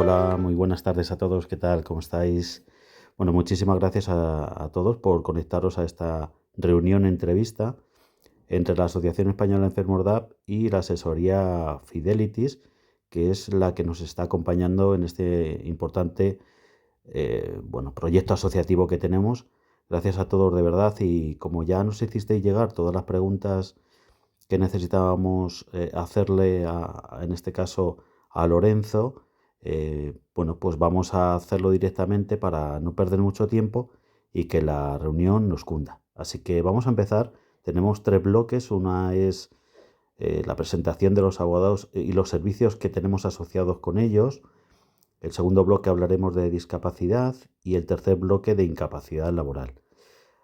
Hola, muy buenas tardes a todos. ¿Qué tal? ¿Cómo estáis? Bueno, muchísimas gracias a todos por conectaros a esta reunión entrevista entre la Asociación Española de Enfermos DAP y la asesoría Fidelities, que es la que nos está acompañando en este importante proyecto asociativo que tenemos. Gracias a todos de verdad, y como ya nos hicisteis llegar todas las preguntas que necesitábamos hacerle en este caso a Lorenzo, pues vamos a hacerlo directamente para no perder mucho tiempo y que la reunión nos cunda. Así que vamos a empezar. Tenemos tres bloques. Una es la presentación de los abogados y los servicios que tenemos asociados con ellos. El segundo bloque hablaremos de discapacidad y el tercer bloque de incapacidad laboral.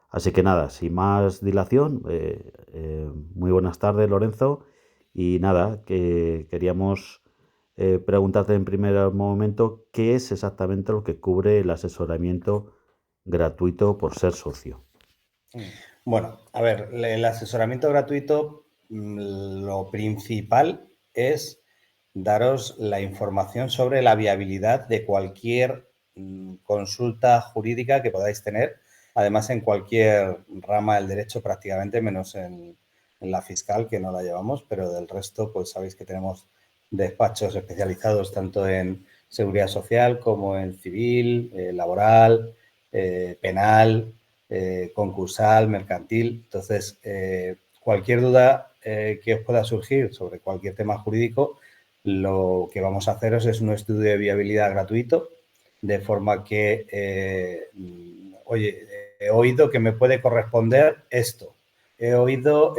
Así que nada, sin más dilación, muy buenas tardes, Lorenzo. Y nada, que queríamos preguntarte en primer momento qué es exactamente lo que cubre el asesoramiento gratuito por ser socio. Bueno, a ver, el asesoramiento gratuito, lo principal es daros la información sobre la viabilidad de cualquier consulta jurídica que podáis tener, además en cualquier rama del derecho prácticamente, menos en la fiscal, que no la llevamos, pero del resto pues sabéis que tenemos despachos especializados tanto en seguridad social como en civil, laboral, penal, concursal, mercantil. Entonces, cualquier duda que os pueda surgir sobre cualquier tema jurídico, lo que vamos a haceros es un estudio de viabilidad gratuito, de forma que, oye, he oído que me puede corresponder esto. He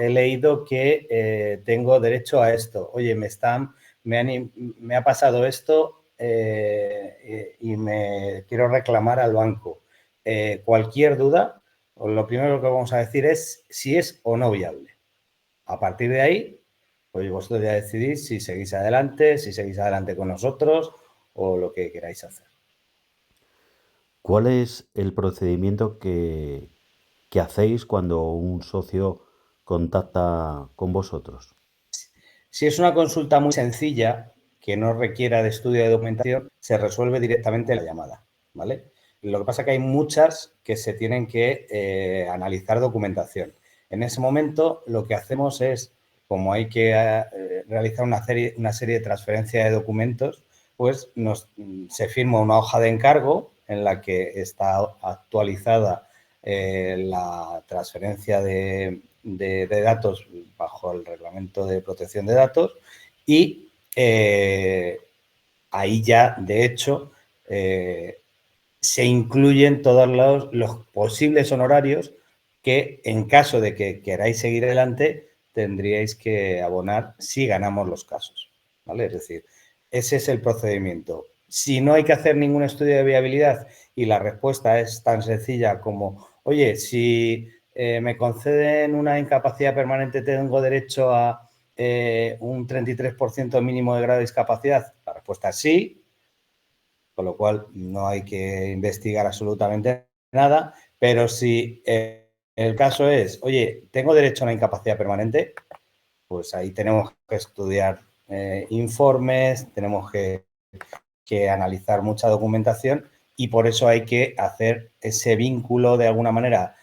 leído que tengo derecho a esto. Oye, me ha pasado esto y me quiero reclamar al banco. Cualquier duda, lo primero que vamos a decir es si es o no viable. A partir de ahí, pues vosotros ya decidís si seguís adelante con nosotros o lo que queráis hacer. ¿Cuál es el procedimiento que hacéis cuando un socio contacta con vosotros? Si es una consulta muy sencilla, que no requiera de estudio de documentación, se resuelve directamente en la llamada, ¿vale? Lo que pasa es que hay muchas que se tienen que analizar documentación. En ese momento, lo que hacemos es, como hay que realizar una serie de transferencias de documentos, pues se firma una hoja de encargo en la que está actualizada la transferencia de datos bajo el Reglamento de Protección de Datos y ahí ya, de hecho, se incluyen todos los posibles honorarios que, en caso de que queráis seguir adelante, tendríais que abonar si ganamos los casos, ¿vale? Es decir, ese es el procedimiento. Si no hay que hacer ningún estudio de viabilidad y la respuesta es tan sencilla como, oye, si me conceden una incapacidad permanente, tengo derecho a un 33% mínimo de grado de discapacidad, la respuesta es sí, con lo cual no hay que investigar absolutamente nada, pero si el caso es, oye, tengo derecho a una incapacidad permanente, pues ahí tenemos que estudiar informes, tenemos que analizar mucha documentación y por eso hay que hacer ese vínculo de alguna manera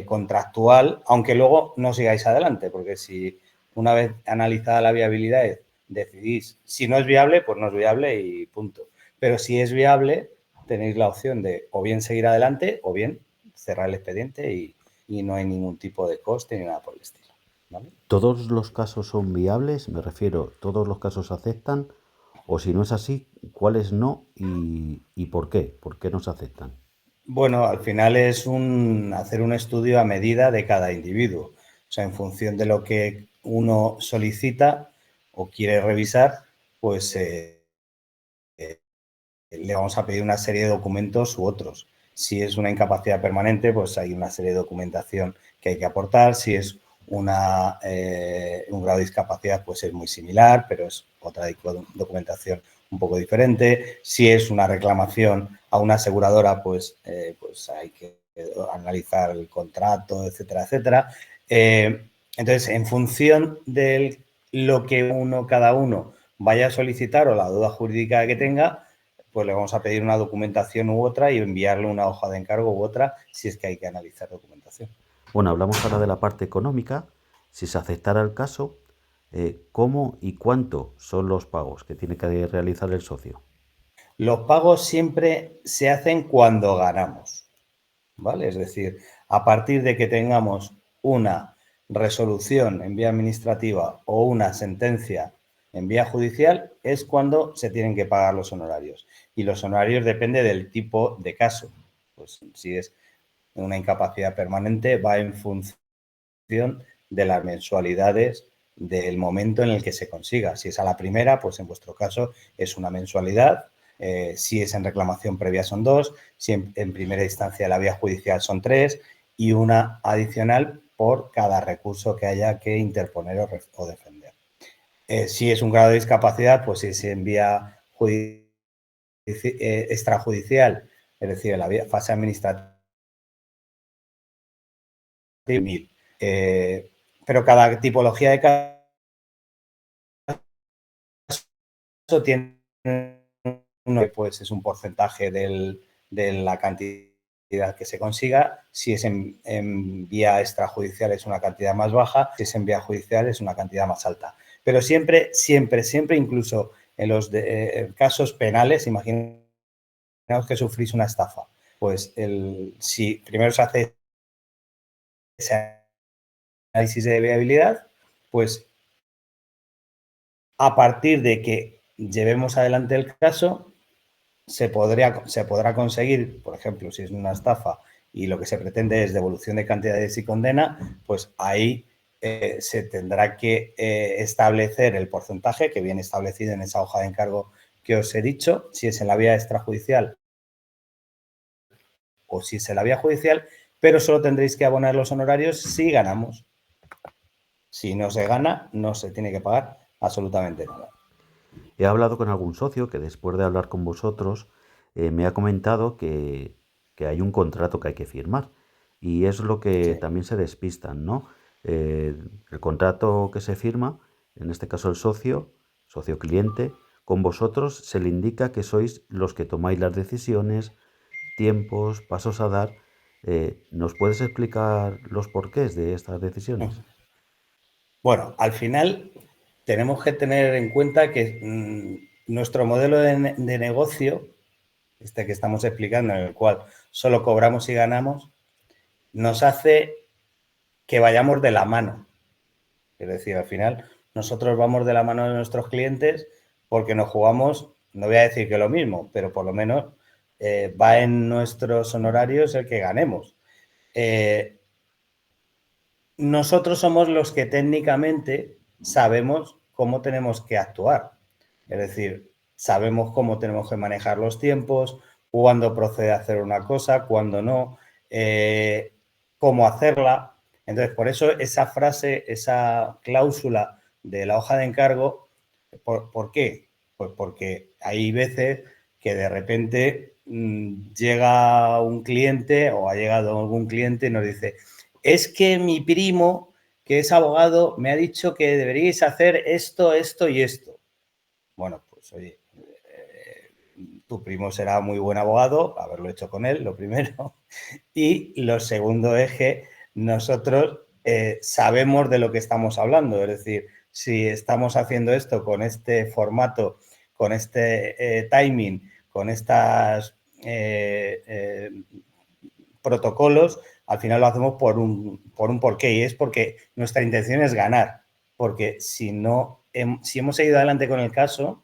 contractual, aunque luego no sigáis adelante, porque si una vez analizada la viabilidad decidís, si no es viable, pues no es viable y punto. Pero si es viable, tenéis la opción de o bien seguir adelante o bien cerrar el expediente y no hay ningún tipo de coste ni nada por el estilo, ¿vale? ¿Todos los casos son viables? Me refiero, ¿todos los casos aceptan? O si no es así, ¿cuáles no y por qué? ¿Por qué no se aceptan? Bueno, al final es hacer un estudio a medida de cada individuo. O sea, en función de lo que uno solicita o quiere revisar, pues le vamos a pedir una serie de documentos u otros. Si es una incapacidad permanente, pues hay una serie de documentación que hay que aportar. Si es un grado de discapacidad, pues es muy similar, pero es otra documentación un poco diferente. Si es una reclamación a una aseguradora, pues hay que analizar el contrato, etcétera, etcétera. Entonces, en función de lo que cada uno vaya a solicitar o la duda jurídica que tenga, pues le vamos a pedir una documentación u otra y enviarle una hoja de encargo u otra si es que hay que analizar documentación. Bueno, hablamos ahora de la parte económica. Si se aceptara el caso, ¿cómo y cuánto son los pagos que tiene que realizar el socio? Los pagos siempre se hacen cuando ganamos, ¿vale? Es decir, a partir de que tengamos una resolución en vía administrativa o una sentencia en vía judicial es cuando se tienen que pagar los honorarios. Y los honorarios depende del tipo de caso. Pues si es una incapacidad permanente va en función de las mensualidades del momento en el que se consiga. Si es a la primera, pues en vuestro caso es una mensualidad. Si es en reclamación previa son 2, si en primera instancia la vía judicial son 3 y una adicional por cada recurso que haya que interponer o defender. Si es un grado de discapacidad, pues si se envía extrajudicial, es decir, en la fase administrativa, 1000. Pero cada tipología de caso tiene pues es un porcentaje de la cantidad que se consiga. Si es en vía extrajudicial es una cantidad más baja, si es en vía judicial es una cantidad más alta. Pero siempre, incluso en los casos penales, imaginaos que sufrís una estafa. Pues si primero se hace ese análisis de viabilidad, pues a partir de que llevemos adelante el caso, se podrá conseguir, por ejemplo, si es una estafa y lo que se pretende es devolución de cantidades y condena, pues ahí se tendrá que establecer el porcentaje que viene establecido en esa hoja de encargo que os he dicho, si es en la vía extrajudicial o si es en la vía judicial, pero solo tendréis que abonar los honorarios si ganamos. Si no se gana, no se tiene que pagar absolutamente nada. He hablado con algún socio que después de hablar con vosotros me ha comentado que hay un contrato que hay que firmar y es lo que Sí. también se despistan, ¿no? El contrato que se firma, en este caso el socio cliente, con vosotros se le indica que sois los que tomáis las decisiones, tiempos, pasos a dar. ¿Nos puedes explicar los porqués de estas decisiones? Bueno, al final tenemos que tener en cuenta que nuestro modelo de negocio, este que estamos explicando, en el cual solo cobramos y ganamos, nos hace que vayamos de la mano. Es decir, al final nosotros vamos de la mano de nuestros clientes porque nos jugamos, no voy a decir que lo mismo, pero por lo menos va en nuestros honorarios el que ganemos. Nosotros somos los que técnicamente sabemos cómo tenemos que actuar. Es decir, sabemos cómo tenemos que manejar los tiempos, cuándo procede a hacer una cosa, cuándo no, cómo hacerla. Entonces, por eso esa frase, esa cláusula de la hoja de encargo, ¿por qué? Pues porque hay veces que de repente llega un cliente o ha llegado algún cliente y nos dice, es que mi primo, que es abogado, me ha dicho que deberíais hacer esto, esto y esto. Bueno, pues oye, tu primo será muy buen abogado, haberlo hecho con él, lo primero. Y lo segundo es que nosotros sabemos de lo que estamos hablando. Es decir, si estamos haciendo esto con este formato, con este timing, con estos protocolos, al final lo hacemos por un porqué y es porque nuestra intención es ganar. Porque si hemos seguido adelante con el caso,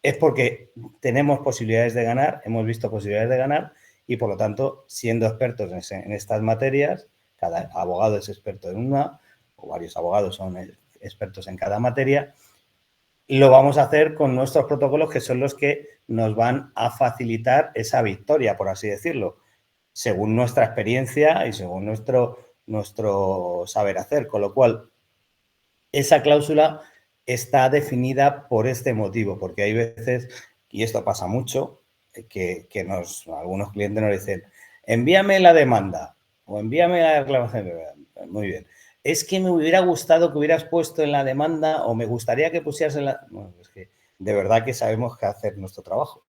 es porque tenemos posibilidades de ganar, hemos visto posibilidades de ganar y por lo tanto, siendo expertos en estas materias, cada abogado es experto en una o varios abogados son expertos en cada materia, lo vamos a hacer con nuestros protocolos que son los que nos van a facilitar esa victoria, por así decirlo, según nuestra experiencia y según nuestro saber hacer, con lo cual esa cláusula está definida por este motivo, porque hay veces, y esto pasa mucho, que algunos clientes nos dicen, envíame la demanda o envíame la reclamación. Muy bien. Es que me hubiera gustado que hubieras puesto en la demanda o me gustaría que pusieras en la... Bueno, es que de verdad que sabemos que hacer nuestro trabajo.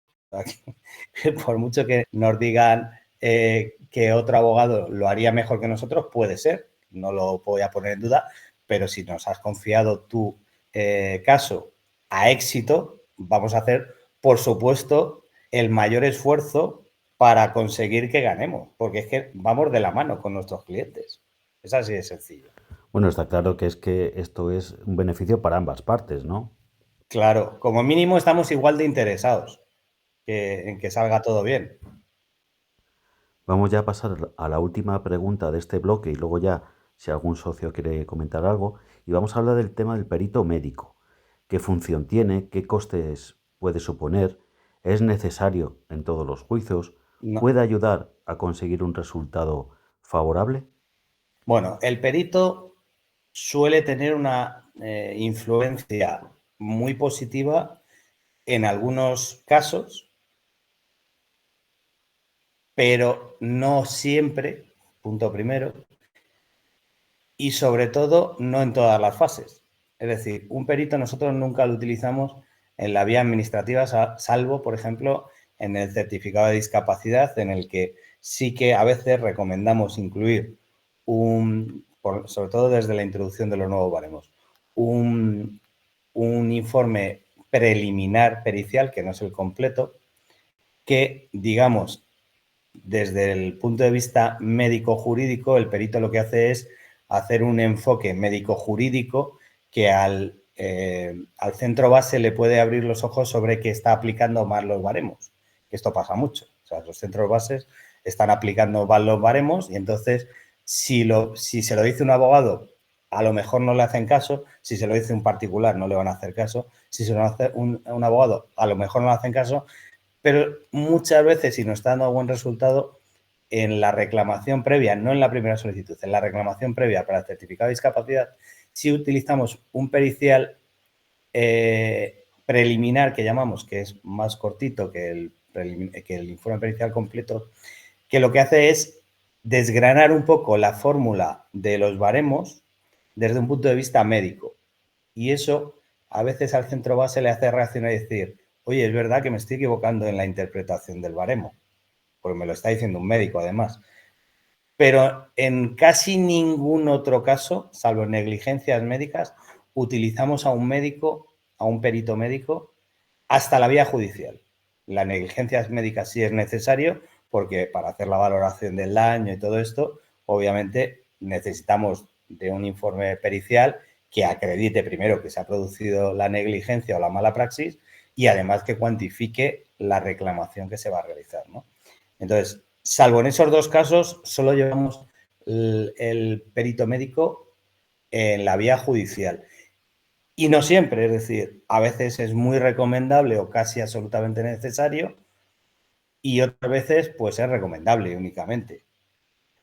Por mucho que nos digan que otro abogado lo haría mejor que nosotros, puede ser, no lo voy a poner en duda, pero si nos has confiado tu caso a éxito, vamos a hacer, por supuesto, el mayor esfuerzo para conseguir que ganemos, porque es que vamos de la mano con nuestros clientes. Es así de sencillo. Bueno, está claro que es que esto es un beneficio para ambas partes, ¿no? Claro, como mínimo estamos igual de interesados en que salga todo bien. Vamos ya a pasar a la última pregunta de este bloque y luego ya, si algún socio quiere comentar algo, y vamos a hablar del tema del perito médico. ¿Qué función tiene? ¿Qué costes puede suponer? ¿Es necesario en todos los juicios? No. ¿Puede ayudar a conseguir un resultado favorable? Bueno, el perito suele tener una influencia muy positiva en algunos casos, pero no siempre, punto primero, y sobre todo no en todas las fases. Es decir, un perito nosotros nunca lo utilizamos en la vía administrativa, salvo, por ejemplo, en el certificado de discapacidad, en el que sí que a veces recomendamos incluir sobre todo desde la introducción de los nuevos baremos, un informe preliminar pericial, que no es el completo, que, digamos, desde el punto de vista médico-jurídico, el perito lo que hace es hacer un enfoque médico-jurídico que al centro base le puede abrir los ojos sobre que está aplicando mal los baremos. Esto pasa mucho. O sea, los centros bases están aplicando mal los baremos y entonces si se lo dice un abogado, a lo mejor no le hacen caso. Si se lo dice un particular, no le van a hacer caso. Si se lo hace un abogado, a lo mejor no le hacen caso. Pero muchas veces, si no está dando buen resultado, en la reclamación previa, no en la primera solicitud, en la reclamación previa para el certificado de discapacidad, si utilizamos un pericial preliminar que llamamos, que es más cortito que el informe pericial completo, que lo que hace es desgranar un poco la fórmula de los baremos desde un punto de vista médico. Y eso a veces al centro base le hace reaccionar y decir, oye, es verdad que me estoy equivocando en la interpretación del baremo, porque me lo está diciendo un médico además. Pero en casi ningún otro caso, salvo en negligencias médicas, utilizamos a un médico, a un perito médico, hasta la vía judicial. La negligencia médica sí es necesario, porque para hacer la valoración del daño y todo esto, obviamente necesitamos de un informe pericial que acredite primero que se ha producido la negligencia o la mala praxis y además que cuantifique la reclamación que se va a realizar, ¿no? Entonces, salvo en esos dos casos, solo llevamos el perito médico en la vía judicial. Y no siempre, es decir, a veces es muy recomendable o casi absolutamente necesario y otras veces pues es recomendable únicamente.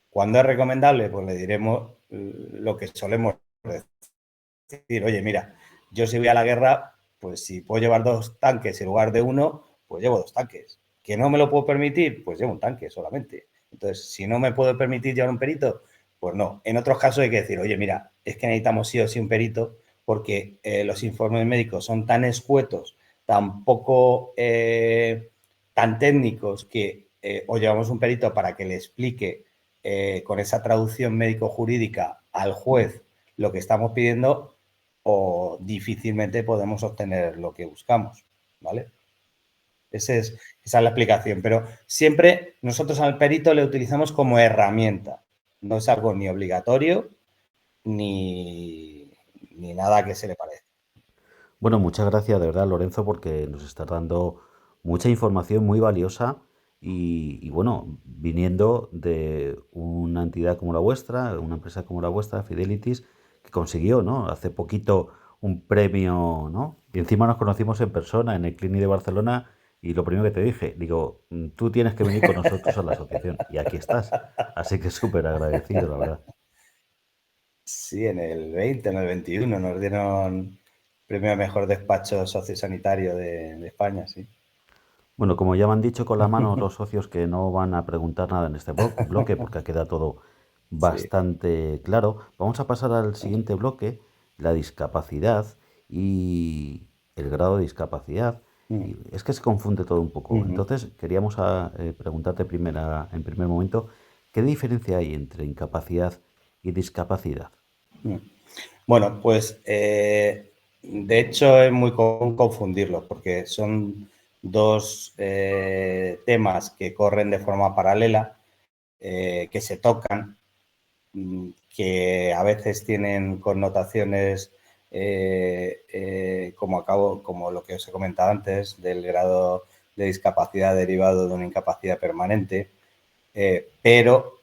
Cuando es recomendable, pues le diremos lo que solemos decir, oye, mira, yo si voy a la guerra, pues si puedo llevar 2 tanques en lugar de uno, pues llevo 2 tanques. ¿Que no me lo puedo permitir? Pues llevo un tanque solamente. Entonces, si no me puedo permitir llevar un perito, pues no. En otros casos hay que decir, oye, mira, es que necesitamos sí o sí un perito porque los informes médicos son tan escuetos, tan poco, tan técnicos que o llevamos un perito para que le explique con esa traducción médico-jurídica al juez lo que estamos pidiendo o difícilmente podemos obtener lo que buscamos, ¿vale? Esa es la explicación, pero siempre nosotros al perito le utilizamos como herramienta, no es algo ni obligatorio ni nada que se le parezca. Bueno, muchas gracias de verdad, Lorenzo, porque nos estás dando mucha información muy valiosa y bueno, viniendo de una entidad como la vuestra, una empresa como la vuestra, Fidelities, que consiguió, ¿no? Hace poquito un premio, ¿no? Y encima nos conocimos en persona en el Clinic de Barcelona y lo primero que te dije, digo, tú tienes que venir con nosotros a la asociación y aquí estás. Así que súper agradecido, la verdad. Sí, en el 20, en el 21 nos dieron premio a mejor despacho sociosanitario de España, sí. Bueno, como ya me han dicho con la mano los socios que no van a preguntar nada en este bloque, porque ha quedado todo Sí. bastante claro, vamos a pasar al siguiente bloque, la discapacidad y el grado de discapacidad. Y es que se confunde todo un poco. Ujú. Entonces, queríamos preguntarte en primer momento, ¿qué diferencia hay entre incapacidad y discapacidad? Mm. Bueno, pues de hecho es muy común confundirlos porque son dos temas que corren de forma paralela, que se tocan, que a veces tienen connotaciones como lo que os he comentado antes, del grado de discapacidad derivado de una incapacidad permanente, pero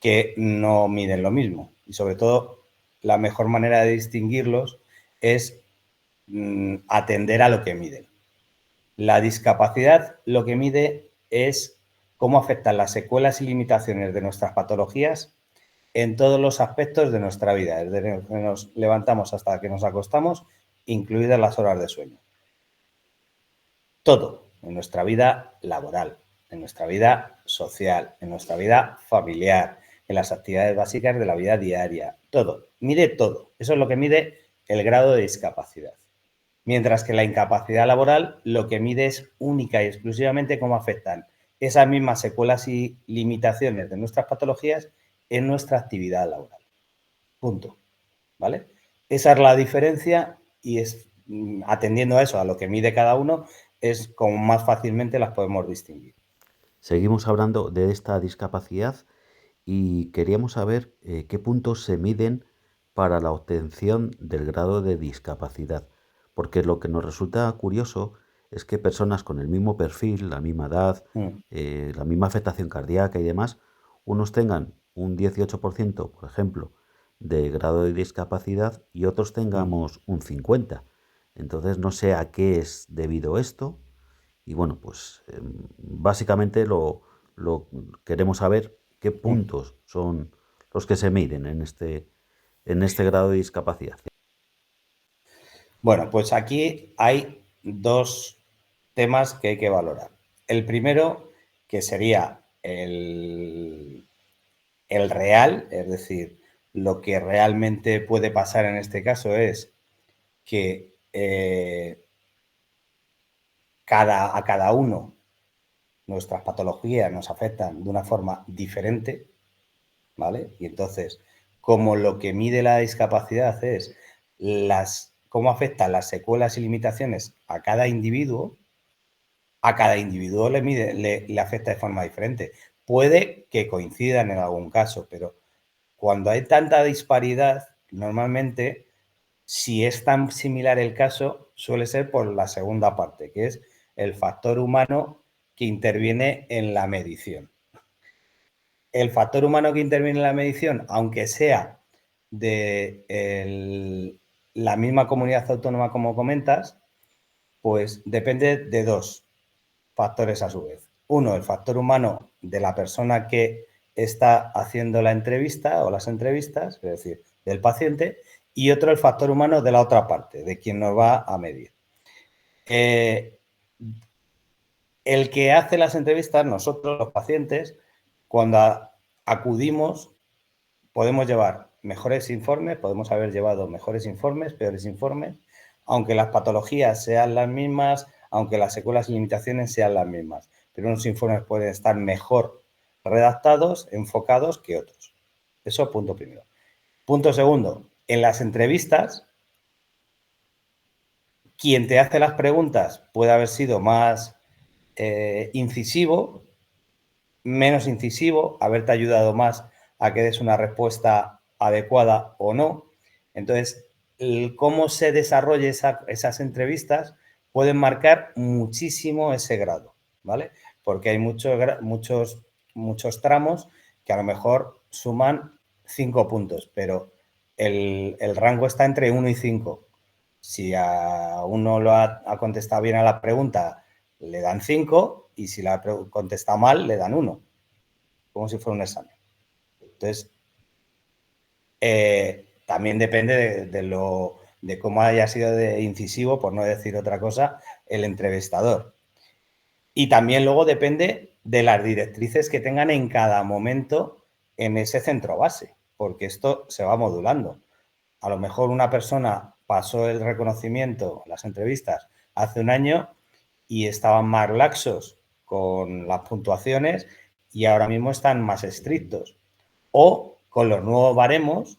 que no miden lo mismo. Y sobre todo, la mejor manera de distinguirlos es atender a lo que miden. La discapacidad lo que mide es cómo afectan las secuelas y limitaciones de nuestras patologías en todos los aspectos de nuestra vida, desde que nos levantamos hasta que nos acostamos, incluidas las horas de sueño. Todo, en nuestra vida laboral, en nuestra vida social, en nuestra vida familiar, en las actividades básicas de la vida diaria, todo, mide todo. Eso es lo que mide el grado de discapacidad. Mientras que la incapacidad laboral lo que mide es única y exclusivamente cómo afectan esas mismas secuelas y limitaciones de nuestras patologías en nuestra actividad laboral. Punto. ¿Vale? Esa es la diferencia y es atendiendo a eso, a lo que mide cada uno, es como más fácilmente las podemos distinguir. Seguimos hablando de esta discapacidad y queríamos saber qué puntos se miden para la obtención del grado de discapacidad, porque lo que nos resulta curioso es que personas con el mismo perfil, la misma edad, Mm, la misma afectación cardíaca y demás, unos tengan un 18%, por ejemplo, de grado de discapacidad y otros mm. tengamos un 50%. Entonces no sé a qué es debido esto y bueno, pues básicamente lo queremos saber qué Mm. puntos son los que se miden en este grado de discapacidad. Bueno, pues aquí hay dos temas que hay que valorar. El primero, que sería el real, es decir, lo que realmente puede pasar en este caso es que a cada uno nuestras patologías nos afectan de una forma diferente, ¿vale? Y entonces, como lo que mide la discapacidad es cómo afectan las secuelas y limitaciones a cada individuo le afecta de forma diferente. Puede que coincidan en algún caso, pero cuando hay tanta disparidad, normalmente, si es tan similar el caso, suele ser por la segunda parte, que es el factor humano que interviene en la medición. El factor humano que interviene en la medición, aunque sea de la misma comunidad autónoma como comentas, pues depende de dos factores a su vez. Uno, el factor humano de la persona que está haciendo la entrevista o las entrevistas, es decir, del paciente, y otro, el factor humano de la otra parte, de quien nos va a medir. El que hace las entrevistas, nosotros los pacientes, cuando acudimos, podemos llevar mejores informes, podemos haber llevado mejores informes, peores informes, aunque las patologías sean las mismas, aunque las secuelas y limitaciones sean las mismas. Pero unos informes pueden estar mejor redactados, enfocados que otros. Eso punto primero. Punto segundo, en las entrevistas, quien te hace las preguntas puede haber sido más incisivo, menos incisivo, haberte ayudado más a que des una respuesta adecuada o no. Entonces, cómo se desarrolle esas entrevistas pueden marcar muchísimo ese grado, ¿vale? Porque hay muchos tramos que a lo mejor suman 5 puntos, pero el rango está entre 1 y 5. Si a uno ha contestado bien a la pregunta, le dan 5 y si la contesta mal, le dan 1, como si fuera un examen. Entonces, también depende de cómo haya sido de incisivo, por no decir otra cosa, el entrevistador. Y también luego depende de las directrices que tengan en cada momento en ese centro base, porque esto se va modulando. A lo mejor una persona pasó el reconocimiento, las entrevistas, hace un año y estaban más laxos con las puntuaciones y ahora mismo están más estrictos. O con los nuevos baremos,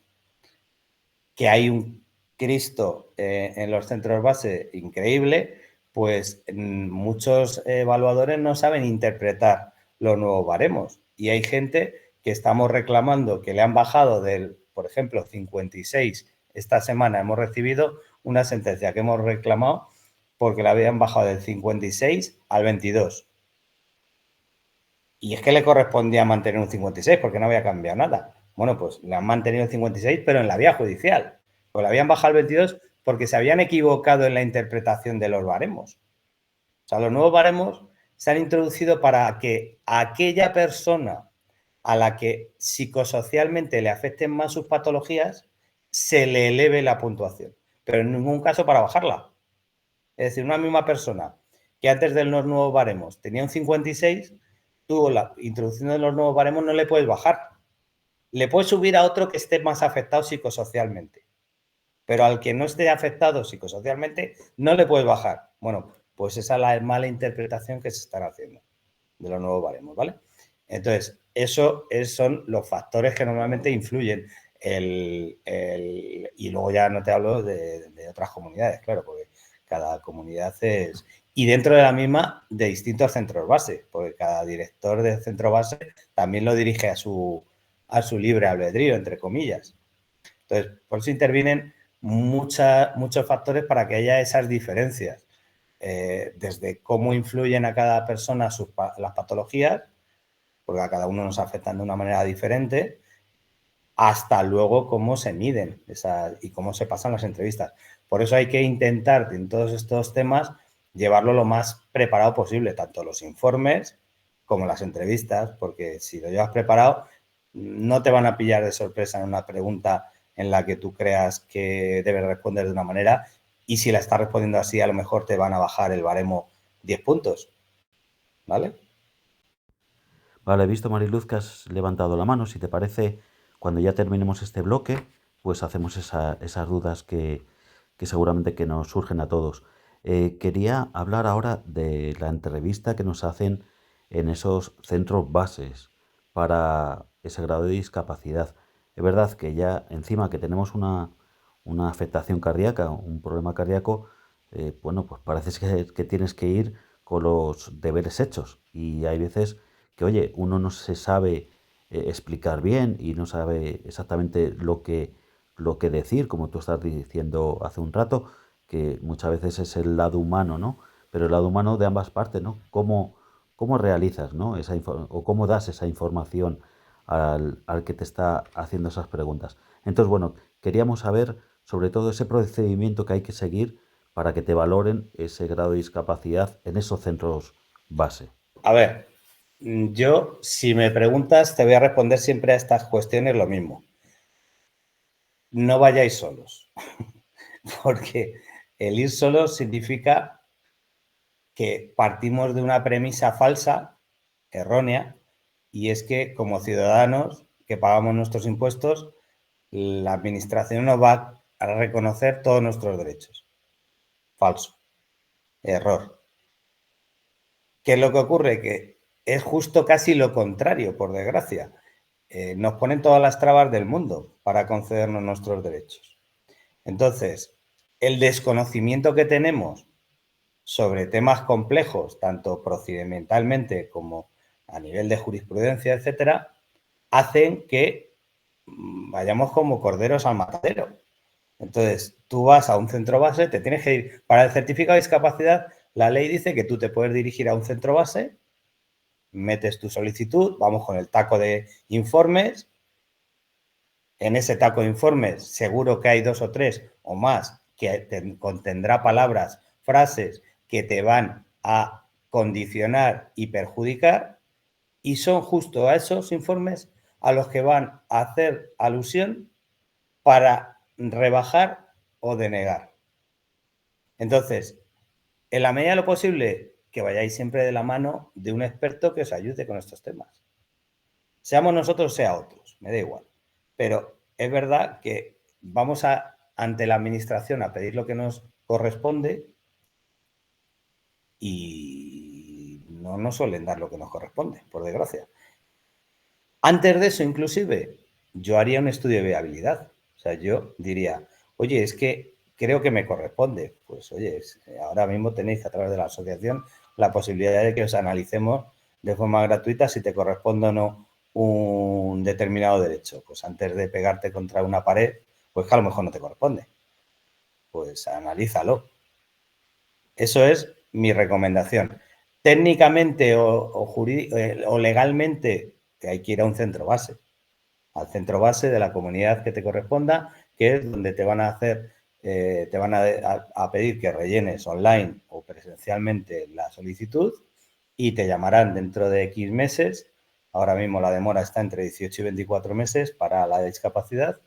que hay un Cristo en los centros base increíble, pues muchos evaluadores no saben interpretar los nuevos baremos. Y hay gente que estamos reclamando que le han bajado del, por ejemplo, 56. Esta semana hemos recibido una sentencia que hemos reclamado porque la habían bajado del 56 al 22. Y es que le correspondía mantener un 56 porque no había cambiado nada. Bueno, pues le han mantenido el 56, pero en la vía judicial. Pues le habían bajado el 22 porque se habían equivocado en la interpretación de los baremos. O sea, los nuevos baremos se han introducido para que aquella persona a la que psicosocialmente le afecten más sus patologías se le eleve la puntuación, pero en ningún caso para bajarla. Es decir, una misma persona que antes de los nuevos baremos tenía un 56, tú la introducción de los nuevos baremos no le puedes bajar. Le puedes subir a otro que esté más afectado psicosocialmente, pero al que no esté afectado psicosocialmente no le puedes bajar. Bueno, pues esa es la mala interpretación que se están haciendo de los nuevos baremos, ¿vale? Entonces, eso son los factores que normalmente influyen. Y luego ya no te hablo de otras comunidades, claro, porque cada comunidad es... Y dentro de la misma, de distintos centros base, porque cada director de centro base también lo dirige a su libre albedrío, entre comillas. Entonces, por eso intervienen muchos factores para que haya esas diferencias. Desde cómo influyen a cada persona las patologías, porque a cada uno nos afectan de una manera diferente, hasta luego cómo se miden y cómo se pasan las entrevistas. Por eso hay que intentar, en todos estos temas, llevarlo lo más preparado posible, tanto los informes como las entrevistas, porque si lo llevas preparado, no te van a pillar de sorpresa en una pregunta en la que tú creas que debes responder de una manera y si la estás respondiendo así, a lo mejor te van a bajar el baremo 10 puntos, ¿vale? Vale, he visto, Mariluz, que has levantado la mano. Si te parece, cuando ya terminemos este bloque, pues hacemos esas dudas que seguramente que nos surgen a todos. Quería hablar ahora de la entrevista que nos hacen en esos centros bases para ese grado de discapacidad. Es verdad que ya encima que tenemos una afectación cardíaca, un problema cardíaco, bueno, pues parece que tienes que ir con los deberes hechos. Y hay veces que, oye, uno no se sabe explicar bien y no sabe exactamente lo que decir, como tú estás diciendo hace un rato, que muchas veces es el lado humano, ¿no? Pero el lado humano de ambas partes, ¿no? ¿Cómo realizas, ¿no? O cómo das esa información al que te está haciendo esas preguntas? Entonces, bueno, queríamos saber sobre todo ese procedimiento que hay que seguir para que te valoren ese grado de discapacidad en esos centros base. A ver, yo, si me preguntas, te voy a responder siempre a estas cuestiones lo mismo. No vayáis solos, porque el ir solos significa que partimos de una premisa falsa, errónea, y es que como ciudadanos que pagamos nuestros impuestos, la administración nos va a reconocer todos nuestros derechos. Falso, error. ¿Qué es lo que ocurre? Que es justo casi lo contrario, por desgracia. Nos ponen todas las trabas del mundo para concedernos nuestros derechos. Entonces, el desconocimiento que tenemos sobre temas complejos, tanto procedimentalmente como a nivel de jurisprudencia, etcétera, hacen que vayamos como corderos al matadero. Entonces, tú vas a un centro base, te tienes que ir. Para el certificado de discapacidad, la ley dice que tú te puedes dirigir a un centro base, metes tu solicitud, vamos con el taco de informes. En ese taco de informes seguro que hay 2 o 3 o más que contendrá palabras, frases que te van a condicionar y perjudicar, y son justo a esos informes a los que van a hacer alusión para rebajar o denegar. Entonces, en la medida de lo posible, que vayáis siempre de la mano de un experto que os ayude con estos temas. Seamos nosotros, sea otros, me da igual. Pero es verdad que vamos ante la administración a pedir lo que nos corresponde y no nos suelen dar lo que nos corresponde, por desgracia. Antes de eso, inclusive, yo haría un estudio de viabilidad. O sea, yo diría, oye, es que creo que me corresponde. Pues oye, ahora mismo tenéis a través de la asociación la posibilidad de que os analicemos de forma gratuita si te corresponde o no un determinado derecho. Pues antes de pegarte contra una pared, pues que a lo mejor no te corresponde. Pues analízalo. Eso es mi recomendación. Técnicamente o legalmente, que hay que ir a un centro base, al centro base de la comunidad que te corresponda, que es donde te van a hacer, te van a pedir que rellenes online o presencialmente la solicitud y te llamarán dentro de X meses. Ahora mismo la demora está entre 18 y 24 meses para la discapacidad.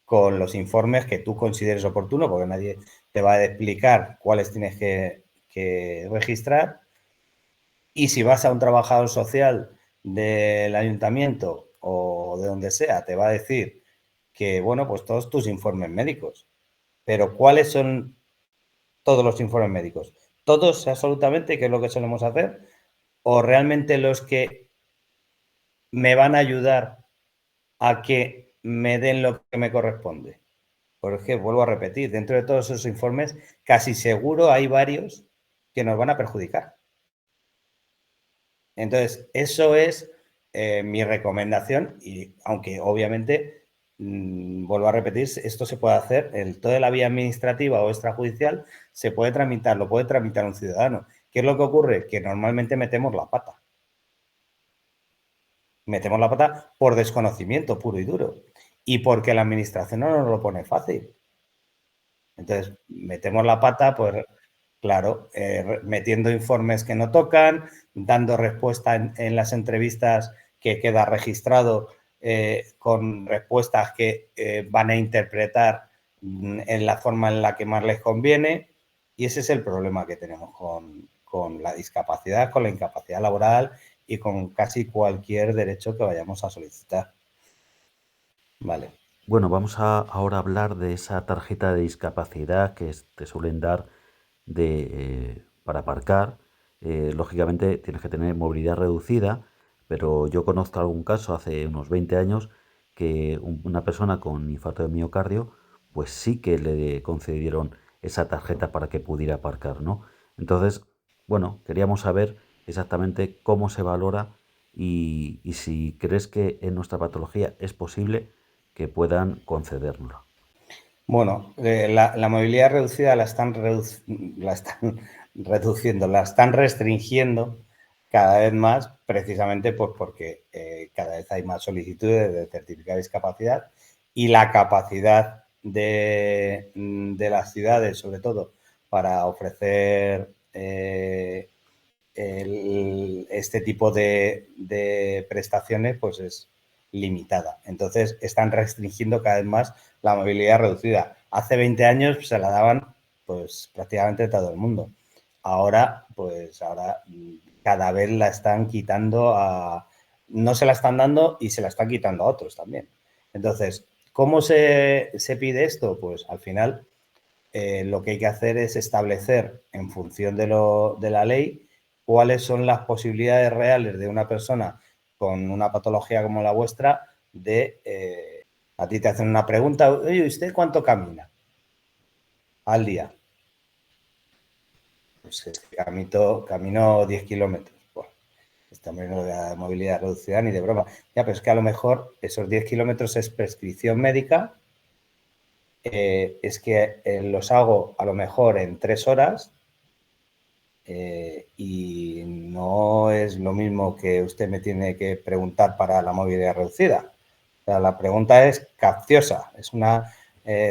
Con los informes que tú consideres oportuno, porque nadie te va a explicar cuáles tienes que registrar. Y si vas a un trabajador social del ayuntamiento o de donde sea, te va a decir que, bueno, pues todos tus informes médicos. Pero ¿cuáles son todos los informes médicos? ¿Todos absolutamente, que es lo que solemos hacer? ¿O realmente los que me van a ayudar a que me den lo que me corresponde? Porque vuelvo a repetir, dentro de todos esos informes, casi seguro hay varios que nos van a perjudicar. Entonces, eso es mi recomendación y aunque obviamente, vuelvo a repetir, esto se puede hacer, toda la vía administrativa o extrajudicial se puede tramitar, lo puede tramitar un ciudadano. ¿Qué es lo que ocurre? Que normalmente metemos la pata. Metemos la pata por desconocimiento puro y duro y porque la administración no nos lo pone fácil. Entonces, metemos la pata, pues claro, metiendo informes que no tocan, dando respuesta en las entrevistas que queda registrado con respuestas que van a interpretar en la forma en la que más les conviene. Y ese es el problema que tenemos con la discapacidad, con la incapacidad laboral y con casi cualquier derecho que vayamos a solicitar. Vale. Bueno, vamos a ahora hablar de esa tarjeta de discapacidad que te suelen dar para aparcar. Lógicamente tienes que tener movilidad reducida, pero yo conozco algún caso hace unos 20 años que una persona con infarto de miocardio, pues sí que le concedieron esa tarjeta para que pudiera aparcar, ¿no? Entonces, bueno, queríamos saber exactamente cómo se valora y si crees que en nuestra patología es posible que puedan concedérnoslo. Bueno, la movilidad reducida la están reduciendo, la están restringiendo cada vez más, precisamente pues porque cada vez hay más solicitudes de certificado de discapacidad y la capacidad de las ciudades, sobre todo, para ofrecer este tipo de prestaciones, pues es limitada. Entonces, están restringiendo cada vez más la movilidad reducida. Hace 20 años se la daban pues prácticamente todo el mundo. Ahora, pues ahora cada vez la están quitando no se la están dando y se la están quitando a otros también. Entonces, ¿cómo se pide esto? Pues al final lo que hay que hacer es establecer en función de la ley cuáles son las posibilidades reales de una persona con una patología como la vuestra a ti te hacen una pregunta, oye, ¿usted cuánto camina al día? Pues es que camino 10 kilómetros. Bueno, también no de movilidad reducida ni de broma. Ya, pero es que a lo mejor esos 10 kilómetros es prescripción médica, es que los hago a lo mejor en 3 horas y no es lo mismo que usted me tiene que preguntar para la movilidad reducida. O sea, la pregunta es capciosa, es una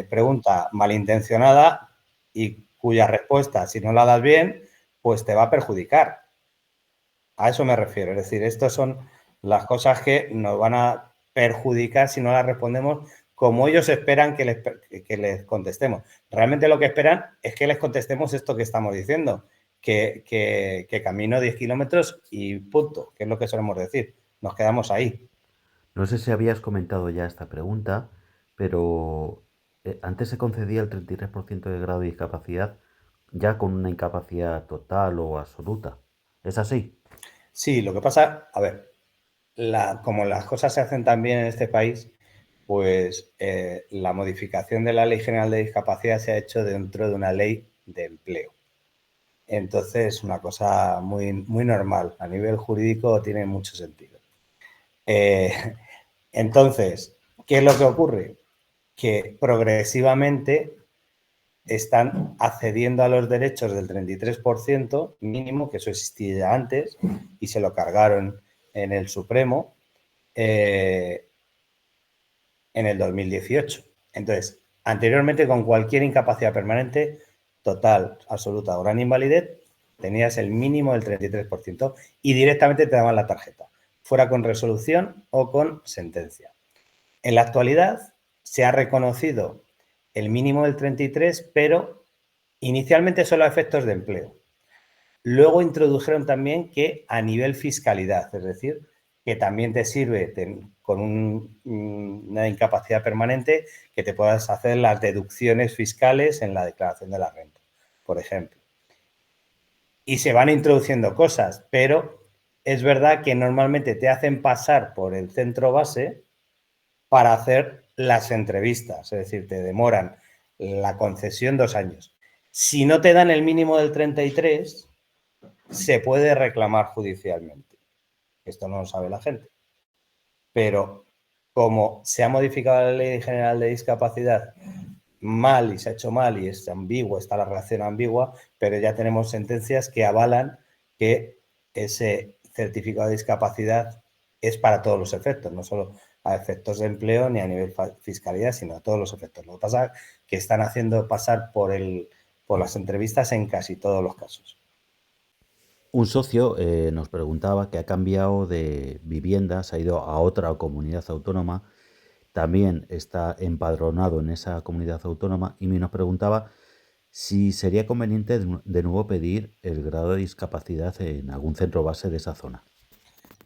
pregunta malintencionada y cuya respuesta, si no la das bien, pues te va a perjudicar. A eso me refiero. Es decir, estas son las cosas que nos van a perjudicar si no las respondemos como ellos esperan que les contestemos. Realmente lo que esperan es que les contestemos esto que estamos diciendo, que camino 10 kilómetros y punto, que es lo que solemos decir. Nos quedamos ahí. No sé si habías comentado ya esta pregunta, pero Antes se concedía el 33% de grado de discapacidad ya con una incapacidad total o absoluta. ¿Es así? Sí, lo que pasa, a ver, como las cosas se hacen tan bien en este país, pues la modificación de la Ley General de Discapacidad se ha hecho dentro de una ley de empleo. Entonces, es una cosa muy, muy normal. A nivel jurídico tiene mucho sentido. Eh, entonces, ¿qué es lo que ocurre? Que progresivamente están accediendo a los derechos del 33% mínimo, que eso existía antes, y se lo cargaron en el Supremo en el 2018. Entonces, anteriormente con cualquier incapacidad permanente, total, absoluta o gran invalidez, tenías el mínimo del 33% y directamente te daban la tarjeta, fuera con resolución o con sentencia. En la actualidad se ha reconocido el mínimo del 33, pero inicialmente solo a efectos de empleo. Luego introdujeron también que a nivel fiscalidad, es decir, que también te sirve con una incapacidad permanente que te puedas hacer las deducciones fiscales en la declaración de la renta, por ejemplo. Y se van introduciendo cosas, pero es verdad que normalmente te hacen pasar por el centro base para hacer las entrevistas, es decir, te demoran la concesión 2 años. Si no te dan el mínimo del 33, se puede reclamar judicialmente. Esto no lo sabe la gente. Pero como se ha modificado la Ley General de Discapacidad mal y se ha hecho mal y es ambiguo, está la relación ambigua, pero ya tenemos sentencias que avalan que ese certificado de discapacidad es para todos los efectos, no solo a efectos de empleo ni a nivel fiscalidad, sino a todos los efectos. Lo que pasa es que están haciendo pasar por las entrevistas en casi todos los casos. Un socio nos preguntaba que ha cambiado de vivienda, se ha ido a otra comunidad autónoma, también está empadronado en esa comunidad autónoma y nos preguntaba si sería conveniente de nuevo pedir el grado de discapacidad en algún centro base de esa zona.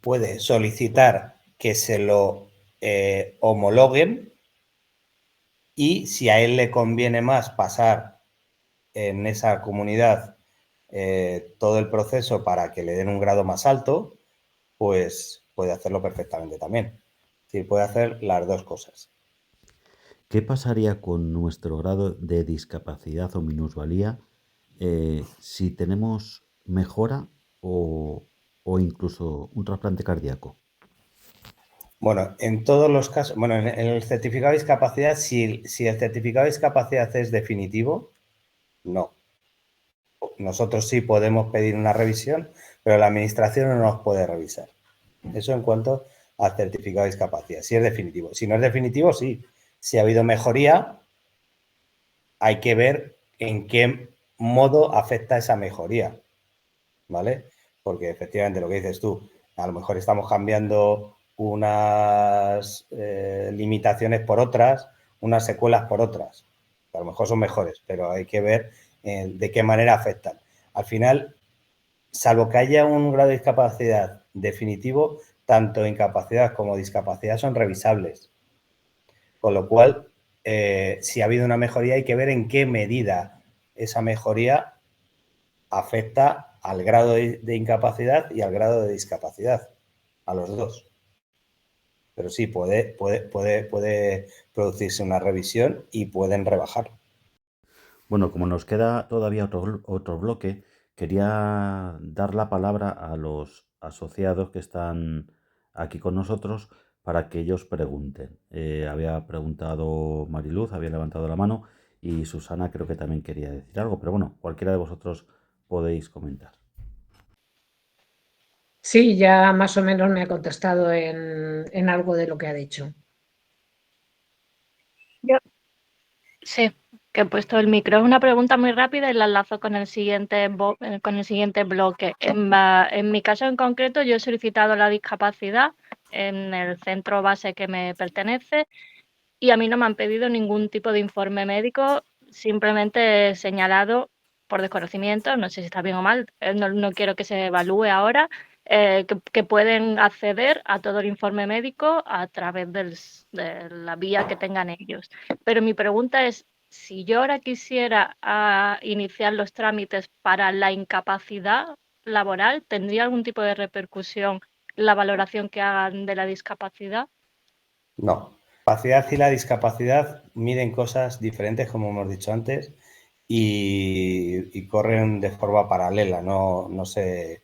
Puede solicitar que se lo homologuen y si a él le conviene más pasar en esa comunidad todo el proceso para que le den un grado más alto, pues puede hacerlo perfectamente también. Es decir, puede hacer las dos cosas. ¿Qué pasaría con nuestro grado de discapacidad o minusvalía si tenemos mejora o incluso un trasplante cardíaco? Bueno, en todos los casos, bueno, en el certificado de discapacidad, si el certificado de discapacidad es definitivo, no. Nosotros sí podemos pedir una revisión, pero la administración no nos puede revisar. Eso en cuanto al certificado de discapacidad, si es definitivo. Si no es definitivo, sí. Si ha habido mejoría, hay que ver en qué modo afecta esa mejoría, ¿vale? Porque efectivamente lo que dices tú, a lo mejor estamos cambiando unas limitaciones por otras, unas secuelas por otras. A lo mejor son mejores, pero hay que ver de qué manera afectan. Al final, salvo que haya un grado de discapacidad definitivo, tanto incapacidad como discapacidad son revisables. Con lo cual, si ha habido una mejoría, hay que ver en qué medida esa mejoría afecta al grado de incapacidad y al grado de discapacidad, a los dos. Pero sí, puede producirse una revisión y pueden rebajarlo. Bueno, como nos queda todavía otro bloque, quería dar la palabra a los asociados que están aquí con nosotros para que ellos pregunten. Había preguntado Mariluz, había levantado la mano y Susana creo que también quería decir algo, pero bueno, cualquiera de vosotros podéis comentar. Sí, ya más o menos me ha contestado en algo de lo que ha dicho. Yo, sí, que he puesto el micro. Es una pregunta muy rápida y la enlazo con el siguiente, con el siguiente bloque. En mi caso en concreto, yo he solicitado la discapacidad en el centro base que me pertenece y a mí no me han pedido ningún tipo de informe médico, simplemente he señalado por desconocimiento, no sé si está bien o mal, no quiero que se evalúe ahora, que pueden acceder a todo el informe médico a través de la vía que tengan ellos. Pero mi pregunta es, si yo ahora quisiera iniciar los trámites para la incapacidad laboral, ¿tendría algún tipo de repercusión la valoración que hagan de la discapacidad? No. La capacidad y la discapacidad miden cosas diferentes, como hemos dicho antes, y corren de forma paralela, no se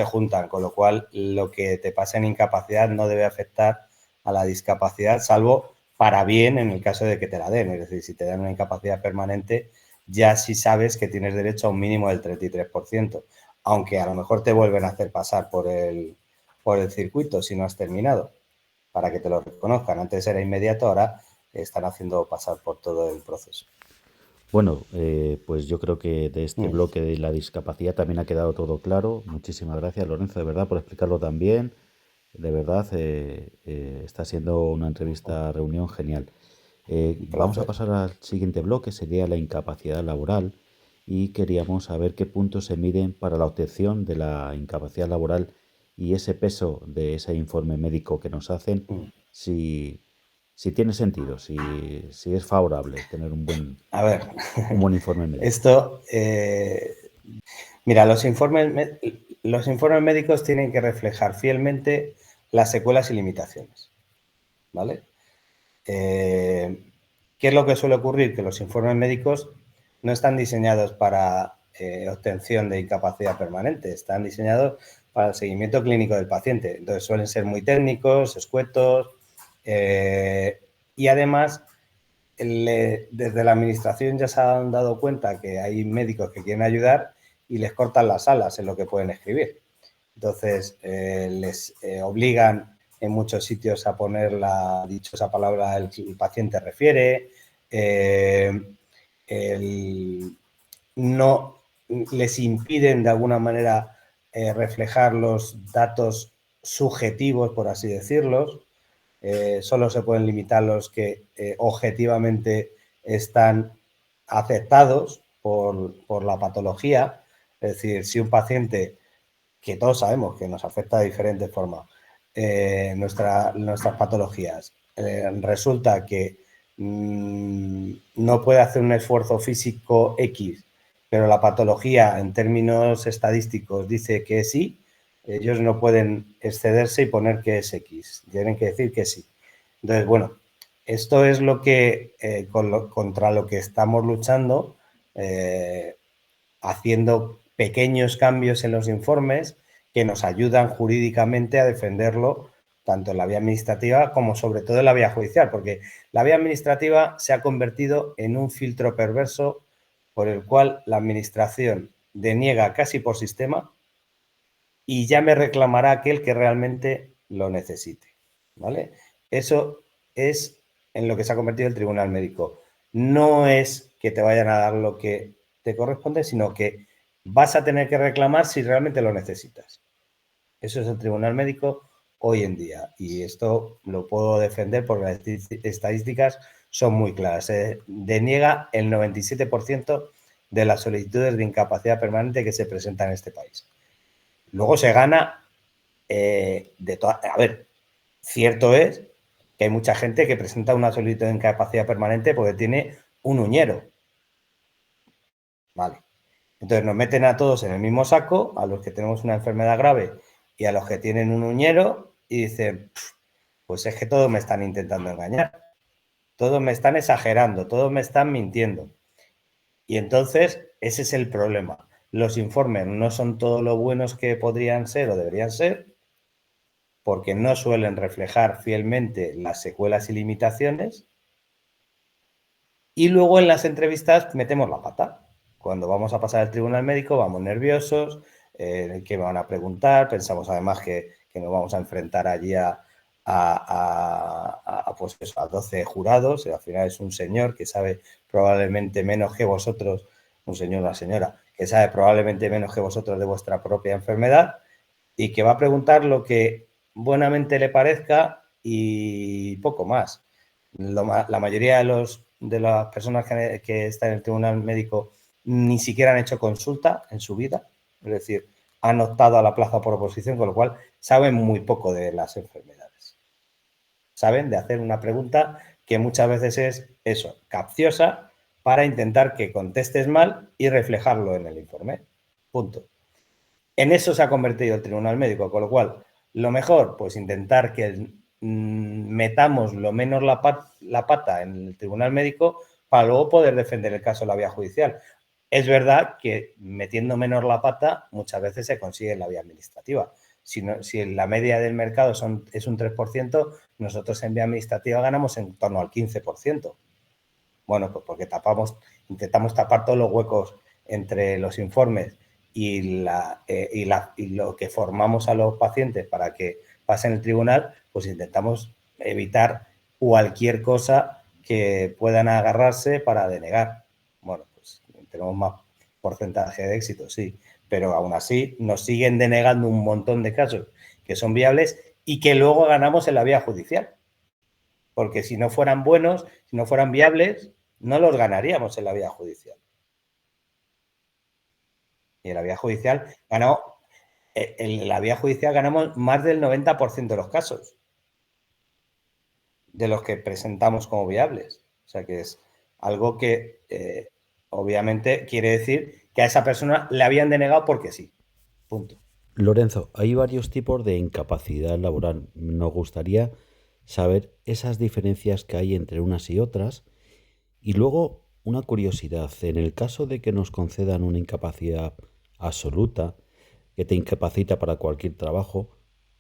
juntan, con lo cual lo que te pasa en incapacidad no debe afectar a la discapacidad, salvo para bien en el caso de que te la den. Es decir, si te dan una incapacidad permanente, ya sí sabes que tienes derecho a un mínimo del 33%, aunque a lo mejor te vuelven a hacer pasar por el circuito si no has terminado, para que te lo reconozcan. Antes era inmediato, ahora están haciendo pasar por todo el proceso. Bueno, pues yo creo que de este bloque de la discapacidad también ha quedado todo claro. Muchísimas gracias, Lorenzo, de verdad, por explicarlo tan bien. De verdad, está siendo una entrevista, reunión genial. Vamos a pasar al siguiente bloque, sería la incapacidad laboral, y queríamos saber qué puntos se miden para la obtención de la incapacidad laboral y ese peso de ese informe médico que nos hacen, si tiene sentido, si es favorable tener un buen informe médico. Esto, mira, los informes médicos tienen que reflejar fielmente las secuelas y limitaciones, ¿vale? ¿Qué es lo que suele ocurrir? Que los informes médicos no están diseñados para obtención de incapacidad permanente, están diseñados para el seguimiento clínico del paciente. Entonces suelen ser muy técnicos, escuetos, y además desde la administración ya se han dado cuenta que hay médicos que quieren ayudar y les cortan las alas en lo que pueden escribir. Entonces, les obligan en muchos sitios a poner la dichosa palabra el paciente refiere, no les impiden de alguna manera reflejar los datos subjetivos, por así decirlos. Solo se pueden limitar los que objetivamente están aceptados por la patología. Es decir, si un paciente, que todos sabemos que nos afecta de diferentes formas, nuestras patologías, resulta que no puede hacer un esfuerzo físico X, pero la patología en términos estadísticos dice que sí, ellos no pueden excederse y poner que es X, tienen que decir que sí. Entonces, bueno, esto es lo que contra lo que estamos luchando, haciendo pequeños cambios en los informes que nos ayudan jurídicamente a defenderlo tanto en la vía administrativa como sobre todo en la vía judicial, porque la vía administrativa se ha convertido en un filtro perverso por el cual la administración deniega casi por sistema y ya me reclamará aquel que realmente lo necesite, ¿vale? Eso es en lo que se ha convertido el tribunal médico. No es que te vayan a dar lo que te corresponde, sino que vas a tener que reclamar si realmente lo necesitas. Eso es el tribunal médico hoy en día y esto lo puedo defender porque las estadísticas son muy claras. Deniega el 97% de las solicitudes de incapacidad permanente que se presentan en este país. Luego se gana a ver, cierto es que hay mucha gente que presenta una solicitud de incapacidad permanente porque tiene un uñero. Vale. Entonces nos meten a todos en el mismo saco, a los que tenemos una enfermedad grave y a los que tienen un uñero, y dicen, pues es que todos me están intentando engañar, todos me están exagerando, todos me están mintiendo. Y entonces ese es el problema. Los informes no son todo lo buenos que podrían ser o deberían ser, porque no suelen reflejar fielmente las secuelas y limitaciones. Y luego en las entrevistas metemos la pata. Cuando vamos a pasar al tribunal médico vamos nerviosos, ¿qué me van a preguntar? Pensamos además que nos vamos a enfrentar allí pues eso, a 12 jurados, y al final es un señor que sabe probablemente menos que vosotros, un señor o una señora, que sabe probablemente menos que vosotros de vuestra propia enfermedad y que va a preguntar lo que buenamente le parezca y poco más. La mayoría de las personas que están en el tribunal médico ni siquiera han hecho consulta en su vida. Es decir, han optado a la plaza por oposición, con lo cual saben muy poco de las enfermedades. Saben de hacer una pregunta que muchas veces es eso, capciosa, para intentar que contestes mal y reflejarlo en el informe. Punto. En eso se ha convertido el tribunal médico, con lo cual, lo mejor, pues intentar que metamos lo menos la pata en el tribunal médico para luego poder defender el caso en la vía judicial. Es verdad que metiendo menos la pata muchas veces se consigue en la vía administrativa. Si la media del mercado es un 3%, nosotros en vía administrativa ganamos en torno al 15%. Bueno, pues porque intentamos tapar todos los huecos entre los informes y lo que formamos a los pacientes para que pasen el tribunal, pues intentamos evitar cualquier cosa que puedan agarrarse para denegar. Bueno, pues tenemos más porcentaje de éxito, sí, pero aún así nos siguen denegando un montón de casos que son viables y que luego ganamos en la vía judicial. Porque si no fueran buenos, si no fueran viables, no los ganaríamos en la vía judicial. Y en la vía judicial ganamos más del 90% de los casos de los que presentamos como viables. O sea que es algo que obviamente quiere decir que a esa persona le habían denegado porque sí. Punto. Lorenzo, hay varios tipos de incapacidad laboral. Nos gustaría saber esas diferencias que hay entre unas y otras. Y luego, una curiosidad, en el caso de que nos concedan una incapacidad absoluta, que te incapacita para cualquier trabajo,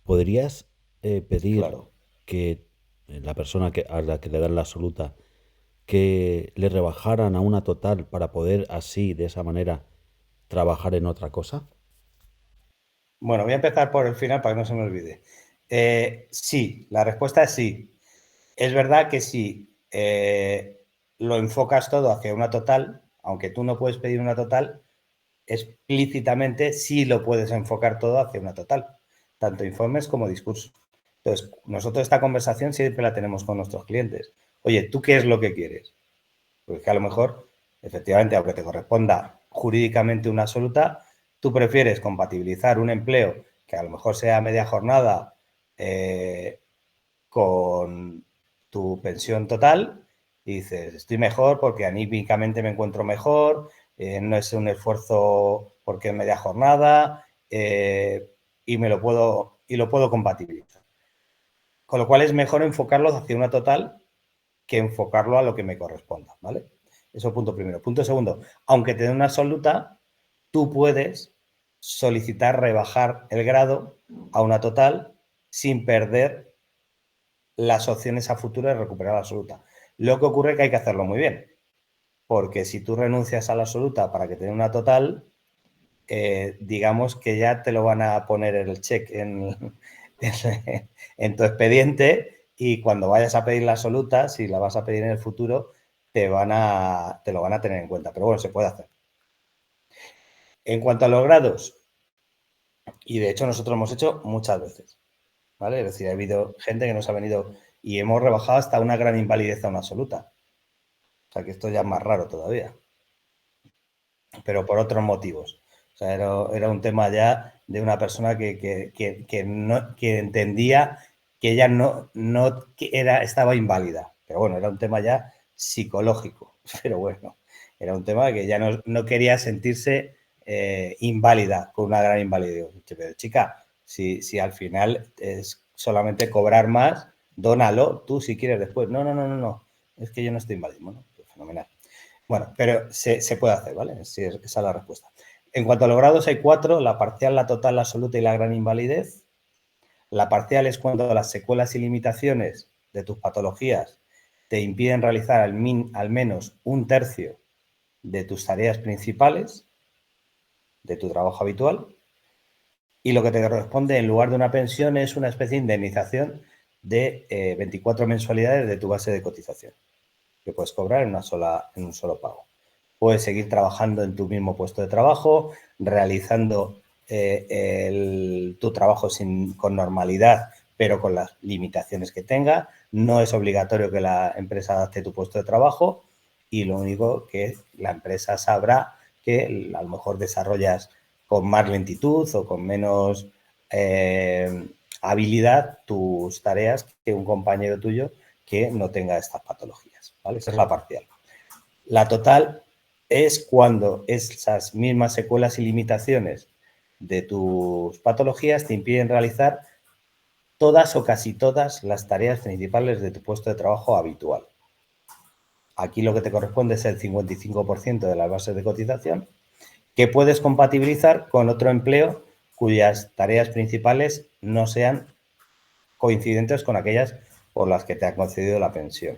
¿podrías pedir Claro. que la persona a la que le dan la absoluta, que le rebajaran a una total para poder así, de esa manera, trabajar en otra cosa? Bueno, voy a empezar por el final para que no se me olvide. Sí, la respuesta es sí. Es verdad que si lo enfocas todo hacia una total, aunque tú no puedes pedir una total, explícitamente sí lo puedes enfocar todo hacia una total, tanto informes como discursos. Entonces, nosotros esta conversación siempre la tenemos con nuestros clientes. Oye, ¿tú qué es lo que quieres? Porque a lo mejor, efectivamente, aunque te corresponda jurídicamente una absoluta, tú prefieres compatibilizar un empleo que a lo mejor sea media jornada con tu pensión total y dices, estoy mejor porque anímicamente me encuentro mejor, no es un esfuerzo porque es media jornada y lo puedo compatibilizar. Con lo cual es mejor enfocarlo hacia una total que enfocarlo a lo que me corresponda, ¿vale? Eso es punto primero. Punto segundo, aunque te den una absoluta, tú puedes solicitar rebajar el grado a una total sin perder las opciones a futuro de recuperar la absoluta. Lo que ocurre es que hay que hacerlo muy bien, porque si tú renuncias a la absoluta para que te den una total, digamos que ya te lo van a poner el check en tu expediente y cuando vayas a pedir la absoluta, si la vas a pedir en el futuro, te lo van a tener en cuenta. Pero bueno, se puede hacer. En cuanto a los grados, y de hecho nosotros lo hemos hecho muchas veces, ¿vale? Es decir, ha habido gente que nos ha venido y hemos rebajado hasta una gran invalidez a una absoluta. O sea que esto ya es más raro todavía. Pero por otros motivos. O sea, era un tema ya de una persona que entendía que ella estaba inválida. Pero bueno, era un tema ya psicológico. Pero bueno, era un tema que ya no quería sentirse inválida con una gran invalidez. Pero chica, si al final es solamente cobrar más, dónalo tú si quieres después. No. Es que yo no estoy inválido. Bueno, pues fenomenal. Bueno, pero se puede hacer, ¿vale? Esa es la respuesta. En cuanto a los grados, hay 4, la parcial, la total, la absoluta y la gran invalidez. La parcial es cuando las secuelas y limitaciones de tus patologías te impiden realizar al menos un tercio de tus tareas principales, de tu trabajo habitual. Y lo que te corresponde en lugar de una pensión es una especie de indemnización de 24 mensualidades de tu base de cotización, que puedes cobrar en un solo pago. Puedes seguir trabajando en tu mismo puesto de trabajo, realizando tu trabajo con normalidad, pero con las limitaciones que tenga. No es obligatorio que la empresa adapte tu puesto de trabajo y lo único que la empresa sabrá que a lo mejor desarrollas con más lentitud o con menos habilidad tus tareas que un compañero tuyo que no tenga estas patologías, ¿vale? Esa es la parcial. La total es cuando esas mismas secuelas y limitaciones de tus patologías te impiden realizar todas o casi todas las tareas principales de tu puesto de trabajo habitual. Aquí lo que te corresponde es el 55% de las bases de cotización que puedes compatibilizar con otro empleo cuyas tareas principales no sean coincidentes con aquellas por las que te han concedido la pensión.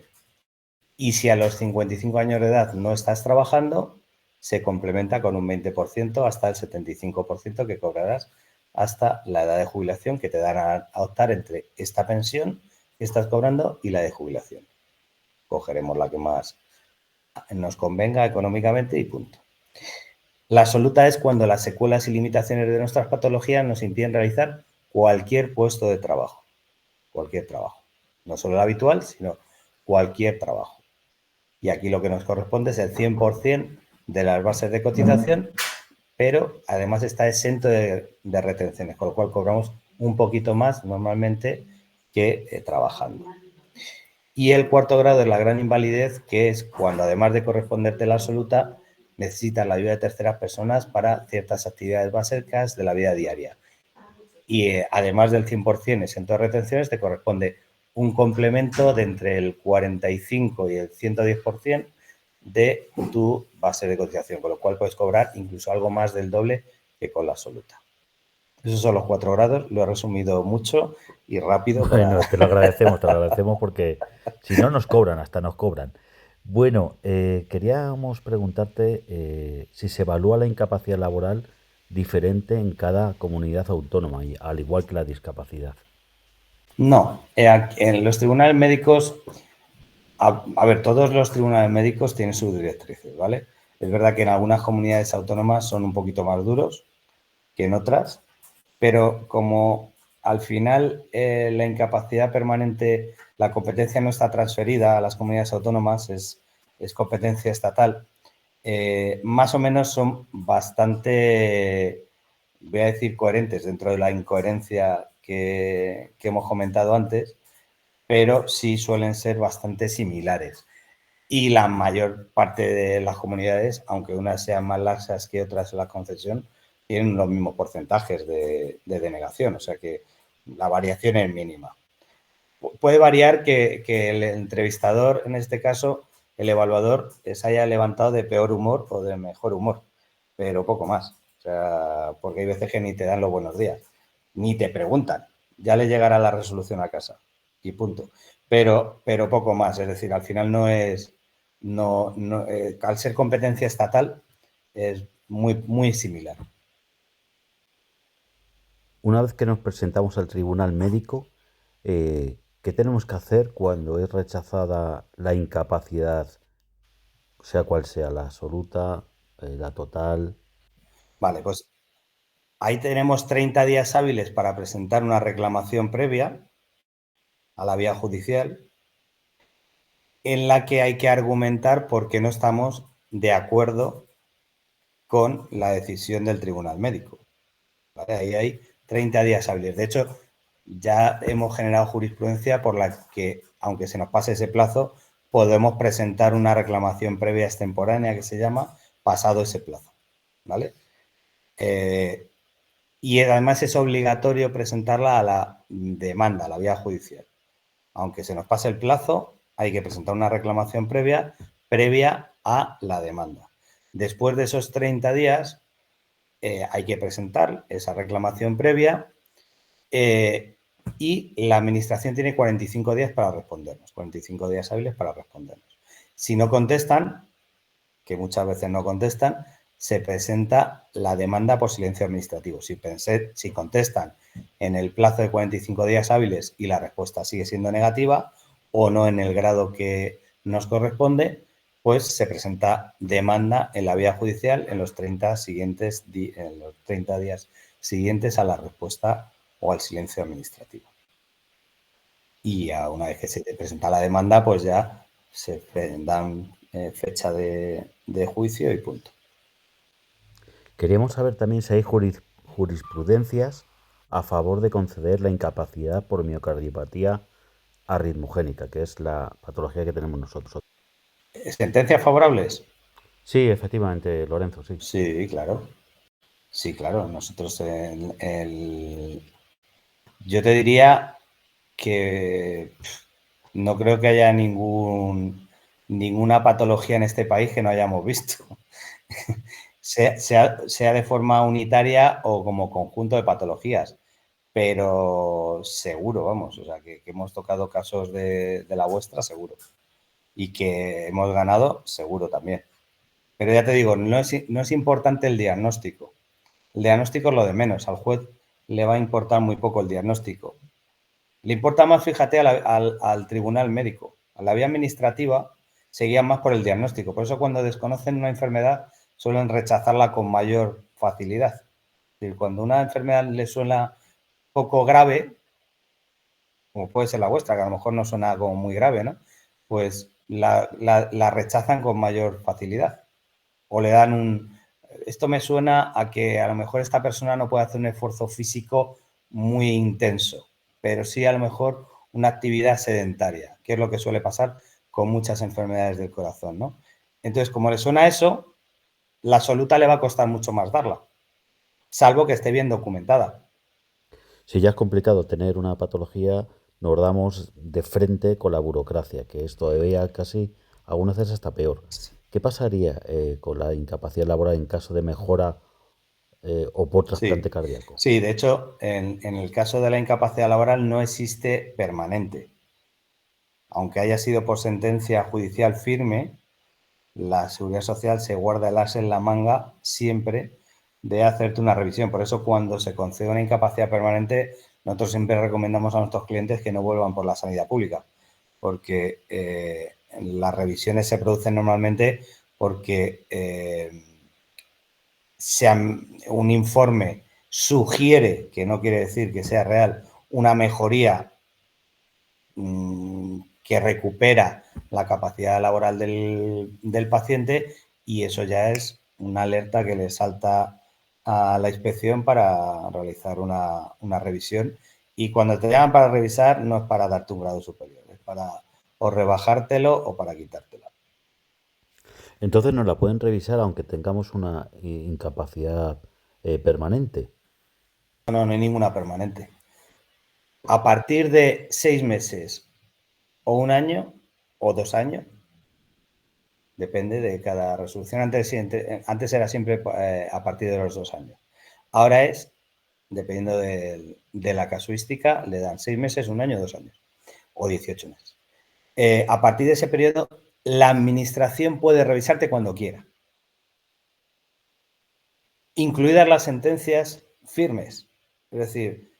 Y si a los 55 años de edad no estás trabajando, se complementa con un 20% hasta el 75% que cobrarás hasta la edad de jubilación que te dan a optar entre esta pensión que estás cobrando y la de jubilación. Cogeremos la que más nos convenga económicamente y punto. La absoluta es cuando las secuelas y limitaciones de nuestras patologías nos impiden realizar cualquier puesto de trabajo. Cualquier trabajo. No solo el habitual, sino cualquier trabajo. Y aquí lo que nos corresponde es el 100% de las bases de cotización, pero además está exento de retenciones, con lo cual cobramos un poquito más normalmente que trabajando. Y el cuarto grado es la gran invalidez, que es cuando además de corresponderte la absoluta, necesitas la ayuda de terceras personas para ciertas actividades básicas de la vida diaria. Y además del 100% exento de retenciones, te corresponde un complemento de entre el 45 y el 110% de tu base de cotización, con lo cual puedes cobrar incluso algo más del doble que con la absoluta. Esos son los 4 grados, lo he resumido mucho y rápido. Bueno, te lo agradecemos porque si no nos cobran, hasta nos cobran. Bueno, queríamos preguntarte si se evalúa la incapacidad laboral diferente en cada comunidad autónoma, al igual que la discapacidad. No, en los tribunales médicos, a ver, todos los tribunales médicos tienen sus directrices, ¿vale? Es verdad que en algunas comunidades autónomas son un poquito más duros que en otras, pero como al final la incapacidad permanente, la competencia no está transferida a las comunidades autónomas, es competencia estatal, más o menos son bastante, voy a decir, coherentes dentro de la incoherencia que hemos comentado antes, pero sí suelen ser bastante similares. Y la mayor parte de las comunidades, aunque unas sean más laxas que otras en la concesión, tienen los mismos porcentajes de denegación, o sea que la variación es mínima. Puede variar que el entrevistador, en este caso, el evaluador, se haya levantado de peor humor o de mejor humor, pero poco más. O sea, porque hay veces que ni te dan los buenos días, ni te preguntan. Ya le llegará la resolución a casa y punto. Pero poco más, es decir, al final no es, al ser competencia estatal, es muy similar. Una vez que nos presentamos al tribunal médico, ¿qué tenemos que hacer cuando es rechazada la incapacidad, sea cual sea, la absoluta, la total? Vale, pues ahí tenemos 30 días hábiles para presentar una reclamación previa a la vía judicial en la que hay que argumentar por qué no estamos de acuerdo con la decisión del tribunal médico. ¿Vale? Ahí hay 30 días hábiles. De hecho, ya hemos generado jurisprudencia por la que, aunque se nos pase ese plazo, podemos presentar una reclamación previa extemporánea que se llama pasado ese plazo. ¿Vale? Y además es obligatorio presentarla a la demanda, a la vía judicial. Aunque se nos pase el plazo, hay que presentar una reclamación previa a la demanda. Después de esos 30 días, hay que presentar esa reclamación previa y la administración tiene 45 días para respondernos, 45 días hábiles para respondernos. Si no contestan, que muchas veces no contestan, se presenta la demanda por silencio administrativo. Si contestan en el plazo de 45 días hábiles y la respuesta sigue siendo negativa o no en el grado que nos corresponde, pues se presenta demanda en la vía judicial en los 30 días siguientes a la respuesta o al silencio administrativo. Y ya una vez que se presenta la demanda, pues ya se dan fecha de juicio y punto. Queríamos saber también si hay jurisprudencias a favor de conceder la incapacidad por miocardiopatía arritmogénica, que es la patología que tenemos nosotros. ¿Sentencias favorables? Sí, efectivamente, Lorenzo, sí. Sí, claro. Sí, claro. Nosotros yo te diría que no creo que haya ninguna patología en este país que no hayamos visto. sea de forma unitaria o como conjunto de patologías. Pero seguro, vamos, o sea, que hemos tocado casos de la vuestra, seguro. Y que hemos ganado, seguro también. Pero ya te digo, no es importante el diagnóstico. El diagnóstico es lo de menos. Al juez le va a importar muy poco el diagnóstico. Le importa más, fíjate, al tribunal médico. A la vía administrativa se guían más por el diagnóstico. Por eso cuando desconocen una enfermedad suelen rechazarla con mayor facilidad. Es decir, cuando una enfermedad le suena poco grave, como puede ser la vuestra, que a lo mejor no suena como muy grave, ¿no? Pues la rechazan con mayor facilidad. O le dan esto me suena a que a lo mejor esta persona no puede hacer un esfuerzo físico muy intenso, pero sí a lo mejor una actividad sedentaria, que es lo que suele pasar con muchas enfermedades del corazón, ¿no? Entonces, como le suena eso, la absoluta le va a costar mucho más darla, salvo que esté bien documentada. Si ya es complicado tener una patología, nos damos de frente con la burocracia, que es todavía casi, algunas veces hasta peor. ¿Qué pasaría con la incapacidad laboral en caso de mejora o por trasplante cardíaco? Sí, de hecho, en el caso de la incapacidad laboral no existe permanente. Aunque haya sido por sentencia judicial firme, la Seguridad Social se guarda el as en la manga siempre de hacerte una revisión. Por eso, cuando se concede una incapacidad permanente, nosotros siempre recomendamos a nuestros clientes que no vuelvan por la sanidad pública, porque las revisiones se producen normalmente porque un informe sugiere, que no quiere decir que sea real, una mejoría que recupera la capacidad laboral del paciente, y eso ya es una alerta que le salta a la inspección para realizar una revisión. Y cuando te llaman para revisar no es para darte un grado superior, es para o rebajártelo o para quitártelo. Entonces nos la pueden revisar aunque tengamos una incapacidad permanente. No hay ninguna permanente. A partir de 6 meses o 1 año o 2 años, depende de cada resolución. Antes era siempre a partir de los 2 años. Ahora es, dependiendo de la casuística, le dan 6 meses, 1 año, 2 años o 18 meses. A partir de ese periodo, la administración puede revisarte cuando quiera, incluidas las sentencias firmes. Es decir,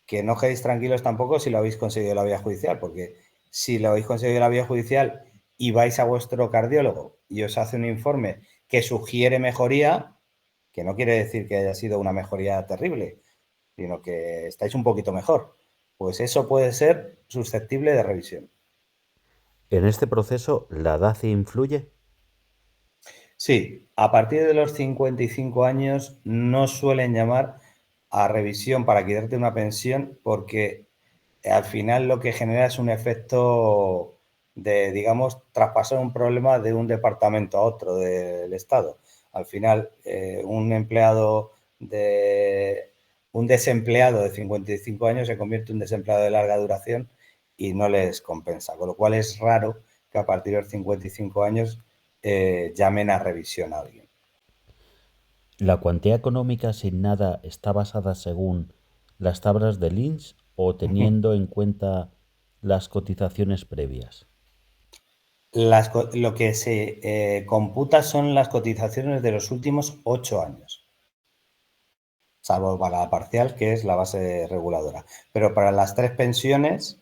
que no quedéis tranquilos tampoco si lo habéis conseguido en la vía judicial, porque si lo habéis conseguido en la vía judicial y vais a vuestro cardiólogo y os hace un informe que sugiere mejoría, que no quiere decir que haya sido una mejoría terrible, sino que estáis un poquito mejor, pues eso puede ser susceptible de revisión. ¿En este proceso la edad influye? Sí, a partir de los 55 años no suelen llamar a revisión para quitarte una pensión, porque al final lo que genera es un efecto de, digamos, traspasar un problema de un departamento a otro del Estado. Al final, un desempleado de 55 años se convierte en un desempleado de larga duración y no les compensa, con lo cual es raro que a partir de los 55 años llamen a revisión a alguien. ¿La cuantía económica asignada está basada según las tablas del INS o teniendo en cuenta las cotizaciones previas? Lo que se computa son las cotizaciones de los últimos 8 años, salvo para la parcial, que es la base reguladora. Pero para las 3 pensiones,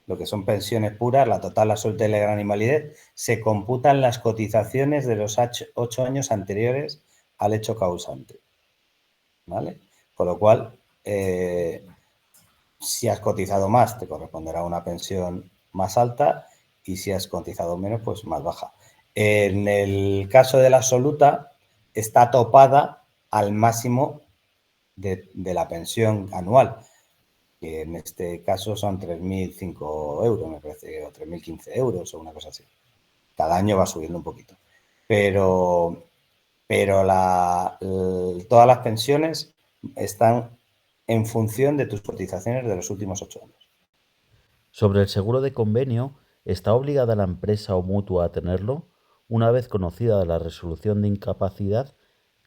lo que son pensiones puras, la total, la suelta y la gran invalidez, se computan las cotizaciones de los 8 años anteriores al hecho causante, ¿vale? Con lo cual, si has cotizado más, te corresponderá una pensión más alta, y si has cotizado menos, pues más baja. En el caso de la absoluta, está topada al máximo de la pensión anual, que en este caso son 3.005 euros, me parece, o 3.015 euros o una cosa así. Cada año va subiendo un poquito. Pero todas las pensiones están en función de tus cotizaciones de los últimos 8 años. Sobre el seguro de convenio, ¿está obligada la empresa o mutua a tenerlo? Una vez conocida la resolución de incapacidad,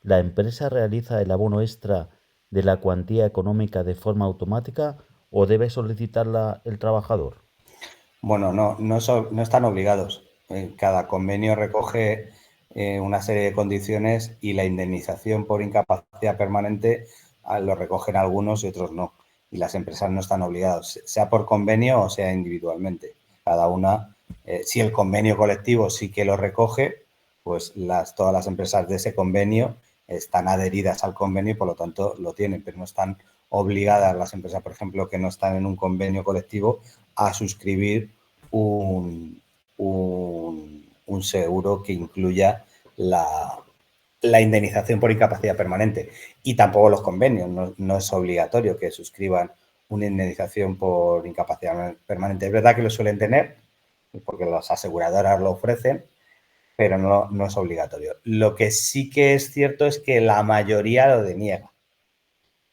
¿la empresa realiza el abono extra de la cuantía económica de forma automática o debe solicitarla el trabajador? Bueno, no están obligados. Cada convenio recoge una serie de condiciones y la indemnización por incapacidad permanente lo recogen algunos y otros no. Y las empresas no están obligadas, sea por convenio o sea individualmente. Cada una, si el convenio colectivo sí que lo recoge, pues todas las empresas de ese convenio están adheridas al convenio y por lo tanto lo tienen, pero no están obligadas las empresas, por ejemplo, que no están en un convenio colectivo a suscribir un seguro que incluya la indemnización por incapacidad permanente. Y tampoco los convenios, no es obligatorio que suscriban una indemnización por incapacidad permanente. Es verdad que lo suelen tener, porque las aseguradoras lo ofrecen, pero no es obligatorio. Lo que sí que es cierto es que la mayoría lo deniega.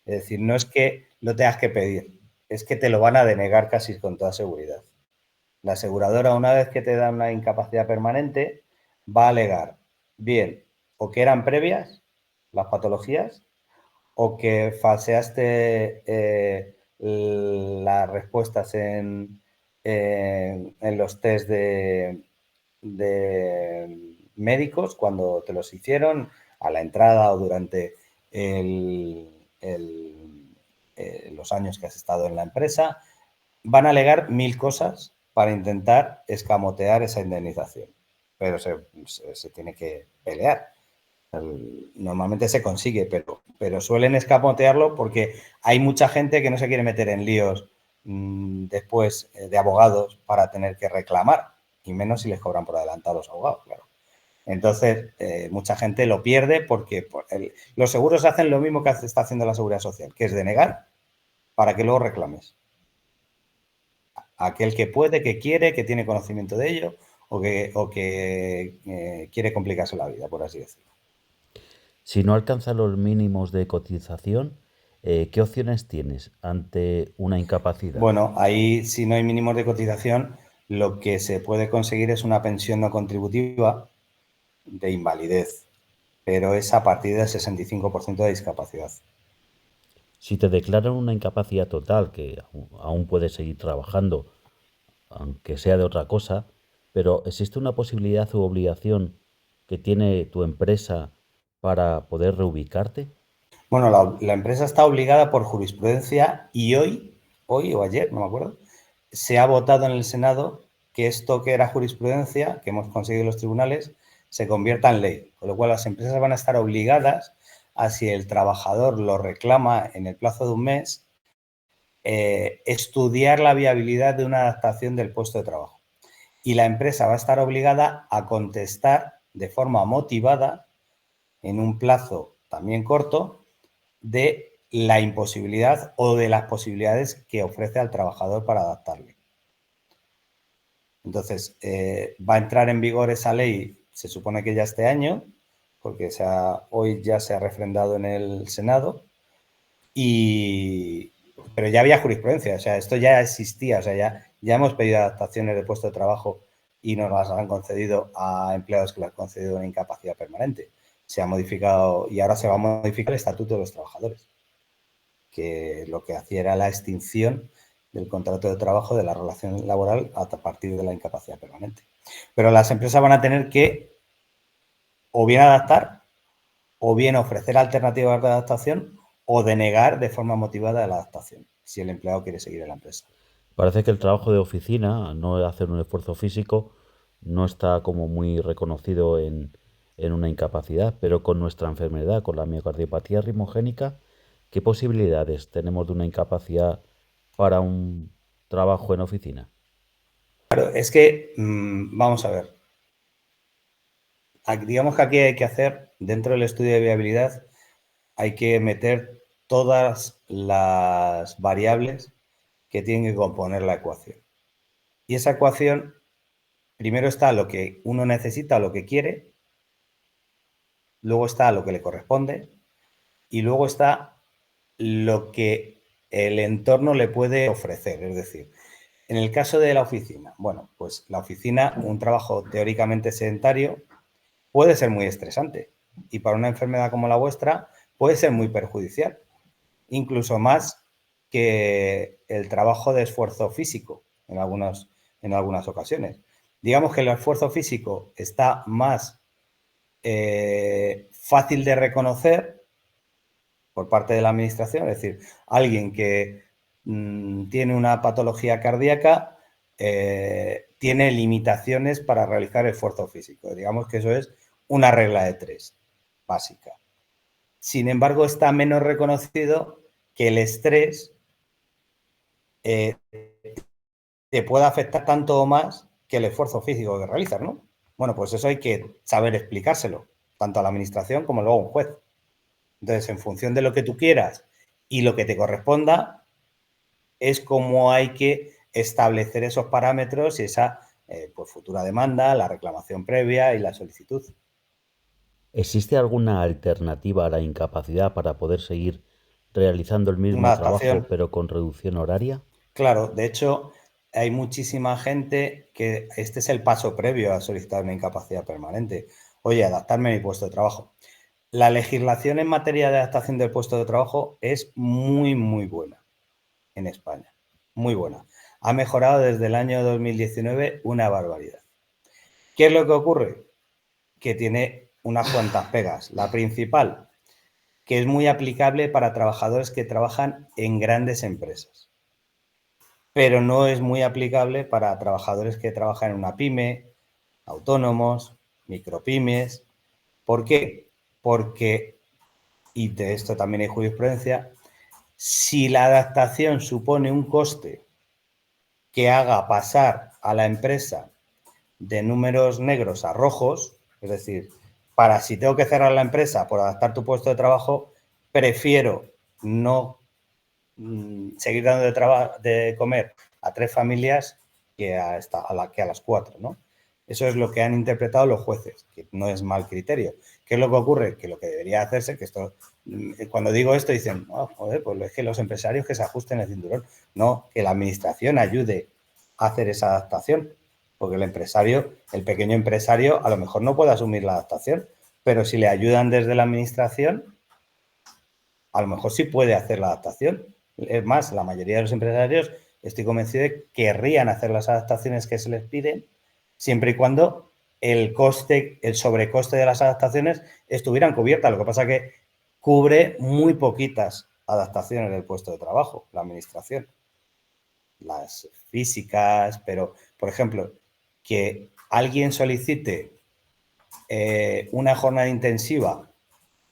Es decir, no es que lo tengas que pedir, es que te lo van a denegar casi con toda seguridad. La aseguradora, una vez que te da una incapacidad permanente, va a alegar bien o que eran previas las patologías o que falseaste las respuestas en los test de médicos cuando te los hicieron a la entrada o durante los años que has estado en la empresa. Van a alegar 1000 cosas para intentar escamotear esa indemnización, pero se tiene que pelear. Normalmente se consigue, pero suelen escamotearlo porque hay mucha gente que no se quiere meter en líos después de abogados para tener que reclamar, y menos si les cobran por adelantado los abogados, claro. Entonces, mucha gente lo pierde porque los seguros hacen lo mismo que está haciendo la Seguridad Social, que es denegar para que luego reclames. Aquel que puede, que quiere, que tiene conocimiento de ello o que quiere complicarse la vida, por así decirlo. Si no alcanza los mínimos de cotización, ¿qué opciones tienes ante una incapacidad? Bueno, ahí si no hay mínimos de cotización, lo que se puede conseguir es una pensión no contributiva de invalidez, pero es a partir del 65% de discapacidad. Si te declaran una incapacidad total, que aún puedes seguir trabajando, aunque sea de otra cosa, pero ¿existe una posibilidad u obligación que tiene tu empresa para poder reubicarte? Bueno, la empresa está obligada por jurisprudencia y hoy o ayer, no me acuerdo, se ha votado en el Senado que esto que era jurisprudencia, que hemos conseguido en los tribunales, se convierta en ley. Con lo cual las empresas van a estar obligadas a, si el trabajador lo reclama en el plazo de un mes, estudiar la viabilidad de una adaptación del puesto de trabajo. Y la empresa va a estar obligada a contestar de forma motivada, en un plazo también corto, de la imposibilidad o de las posibilidades que ofrece al trabajador para adaptarle. Entonces, va a entrar en vigor esa ley, se supone que ya este año, porque hoy ya se ha refrendado en el Senado, pero ya había jurisprudencia, o sea, esto ya existía, o sea, ya hemos pedido adaptaciones de puesto de trabajo y nos las han concedido a empleados que les han concedido una incapacidad permanente. Se ha modificado y ahora se va a modificar el Estatuto de los Trabajadores, que lo que hacía era la extinción del contrato de trabajo de la relación laboral a partir de la incapacidad permanente. Pero las empresas van a tener que o bien adaptar o bien ofrecer alternativas de adaptación o denegar de forma motivada la adaptación, si el empleado quiere seguir en la empresa. Parece que el trabajo de oficina, no hacer un esfuerzo físico, no está como muy reconocido en una incapacidad, pero con nuestra enfermedad, con la miocardiopatía ritmogénica, ¿qué posibilidades tenemos de una incapacidad para un trabajo en oficina? Claro, es que, vamos a ver, digamos que aquí hay que hacer, dentro del estudio de viabilidad, hay que meter todas las variables que tienen que componer la ecuación. Y esa ecuación, primero está lo que uno necesita, lo que quiere, luego está lo que le corresponde y luego está lo que el entorno le puede ofrecer. Es decir, en el caso de la oficina, bueno, pues la oficina, un trabajo teóricamente sedentario, puede ser muy estresante y para una enfermedad como la vuestra puede ser muy perjudicial, incluso más que el trabajo de esfuerzo físico en algunas ocasiones. Digamos que el esfuerzo físico está más fácil de reconocer por parte de la administración, es decir, alguien que tiene una patología cardíaca tiene limitaciones para realizar esfuerzo físico. Digamos que eso es una regla de 3 básica. Sin embargo, está menos reconocido que el estrés te puede afectar tanto o más que el esfuerzo físico que realizas, ¿no? Bueno, pues eso hay que saber explicárselo, tanto a la administración como luego a un juez. Entonces, en función de lo que tú quieras y lo que te corresponda, es como hay que establecer esos parámetros y esa pues, futura demanda, la reclamación previa y la solicitud. ¿Existe alguna alternativa a la incapacidad para poder seguir realizando el Una mismo trabajo, adaptación, pero con reducción horaria? claro, de hecho, hay muchísima gente que este es el paso previo a solicitar una incapacidad permanente. Oye, adaptarme a mi puesto de trabajo. La legislación en materia de adaptación del puesto de trabajo es muy, muy buena en España. Muy buena. Ha mejorado desde el año 2019 una barbaridad. ¿Qué es lo que ocurre? Que tiene unas cuantas pegas. La principal, que es muy aplicable para trabajadores que trabajan en grandes empresas, pero no es muy aplicable para trabajadores que trabajan en una pyme, autónomos, micropymes. ¿Por qué? Porque, y de esto también hay jurisprudencia, si la adaptación supone un coste que haga pasar a la empresa de números negros a rojos, es decir, para si tengo que cerrar la empresa por adaptar tu puesto de trabajo, prefiero no seguir dando de comer a 3 familias que a las 4, ¿no? Eso es lo que han interpretado los jueces, que no es mal criterio. ¿Qué es lo que ocurre? Que lo que debería hacerse, que esto, cuando digo esto dicen, oh, joder, pues es que los empresarios que se ajusten el cinturón. No, que la administración ayude a hacer esa adaptación, porque el empresario, el pequeño empresario, a lo mejor no puede asumir la adaptación, pero si le ayudan desde la administración, a lo mejor sí puede hacer la adaptación. Es más, la mayoría de los empresarios, estoy convencido de que querrían hacer las adaptaciones que se les piden, siempre y cuando el sobrecoste de las adaptaciones estuvieran cubiertas. Lo que pasa es que cubre muy poquitas adaptaciones del puesto de trabajo, la administración. Las físicas, pero, por ejemplo, que alguien solicite una jornada intensiva,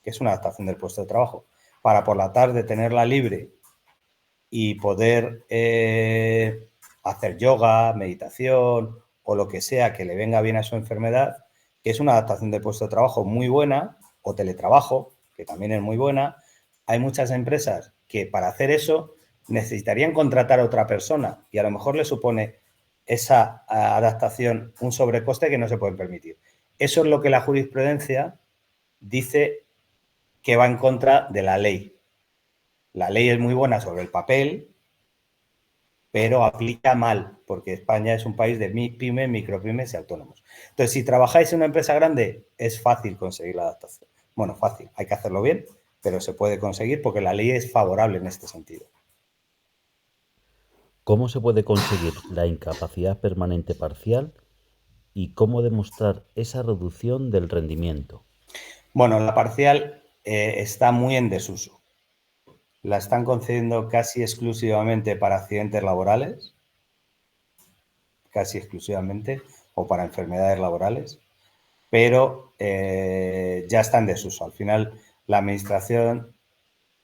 que es una adaptación del puesto de trabajo, para por la tarde tenerla libre y poder hacer yoga, meditación o lo que sea que le venga bien a su enfermedad, que es una adaptación de puesto de trabajo muy buena, o teletrabajo, que también es muy buena. Hay muchas empresas que para hacer eso necesitarían contratar a otra persona y a lo mejor le supone esa adaptación un sobrecoste que no se pueden permitir. Eso es lo que la jurisprudencia dice que va en contra de la ley. La ley es muy buena sobre el papel, pero aplica mal, porque España es un país de pymes, micropymes y autónomos. Entonces, si trabajáis en una empresa grande, es fácil conseguir la adaptación. Bueno, fácil, hay que hacerlo bien, pero se puede conseguir porque la ley es favorable en este sentido. ¿Cómo se puede conseguir la incapacidad permanente parcial y cómo demostrar esa reducción del rendimiento? Bueno, la parcial está muy en desuso. La están concediendo casi exclusivamente para accidentes laborales, casi exclusivamente, o para enfermedades laborales, pero ya está en desuso. Al final, la administración,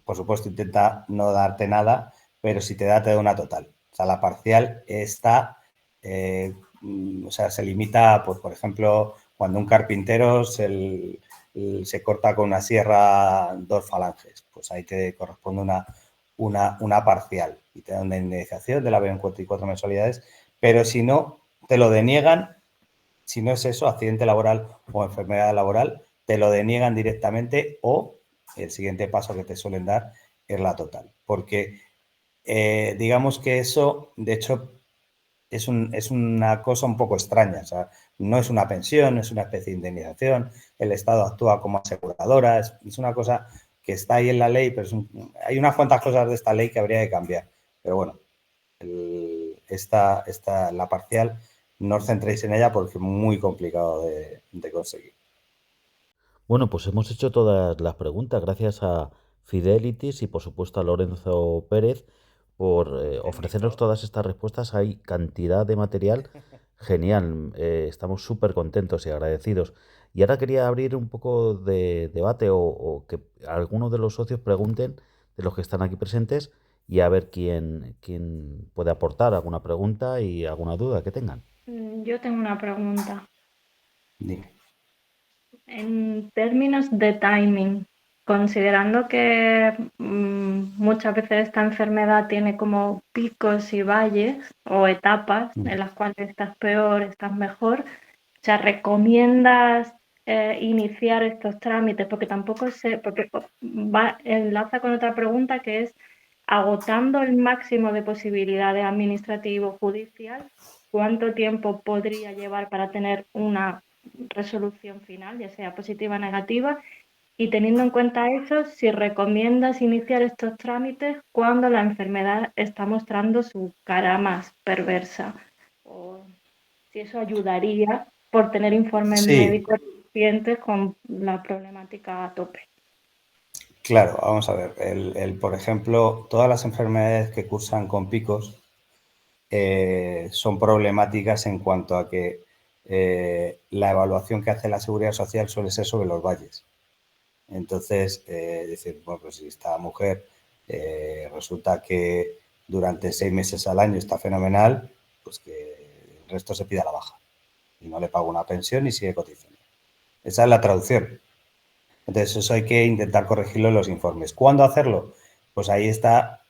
por supuesto, intenta no darte nada, pero si te da una total. O sea, la parcial está, o sea, se limita, pues, por ejemplo, cuando un carpintero se corta con una sierra 2 falanges, pues ahí te corresponde una parcial y te dan una indemnización de la 24 mensualidades, pero si no, te lo deniegan, si no es eso, accidente laboral o enfermedad laboral, te lo deniegan directamente o el siguiente paso que te suelen dar es la total, porque digamos que eso, de hecho, es una cosa un poco extraña, o sea, no es una pensión, no es una especie de indemnización, el Estado actúa como aseguradora, es una cosa que está ahí en la ley, pero hay unas cuantas cosas de esta ley que habría que cambiar. Pero bueno, la parcial, no os centréis en ella porque es muy complicado de conseguir. Bueno, pues hemos hecho todas las preguntas. Gracias a Fidelities y por supuesto a Lorenzo Pérez por ofrecernos todas estas respuestas. Hay cantidad de material genial. Estamos súper contentos y agradecidos. Y ahora quería abrir un poco de debate o que algunos de los socios pregunten de los que están aquí presentes y a ver quién puede aportar alguna pregunta y alguna duda que tengan. Yo tengo una pregunta. Dime. En términos de timing, considerando que muchas veces esta enfermedad tiene como picos y valles o etapas en las cuales estás peor, estás mejor, o sea, ¿recomiendas iniciar estos trámites? Porque tampoco sé, porque enlaza con otra pregunta que es, agotando el máximo de posibilidades administrativo judicial, ¿cuánto tiempo podría llevar para tener una resolución final, ya sea positiva o negativa? Y teniendo en cuenta eso, si recomiendas iniciar estos trámites cuando la enfermedad está mostrando su cara más perversa, o si eso ayudaría por tener informes Sí, médicos suficientes con la problemática a tope. claro, vamos a ver. Por ejemplo, todas las enfermedades que cursan con picos son problemáticas en cuanto a que la evaluación que hace la Seguridad Social suele ser sobre los valles. Entonces, decir, bueno, pues si esta mujer resulta que durante 6 meses al año está fenomenal, pues que el resto se pida la baja y no le paga una pensión y sigue cotizando. Esa es la traducción. Entonces, eso hay que intentar corregirlo en los informes. ¿Cuándo hacerlo? Pues ahí está,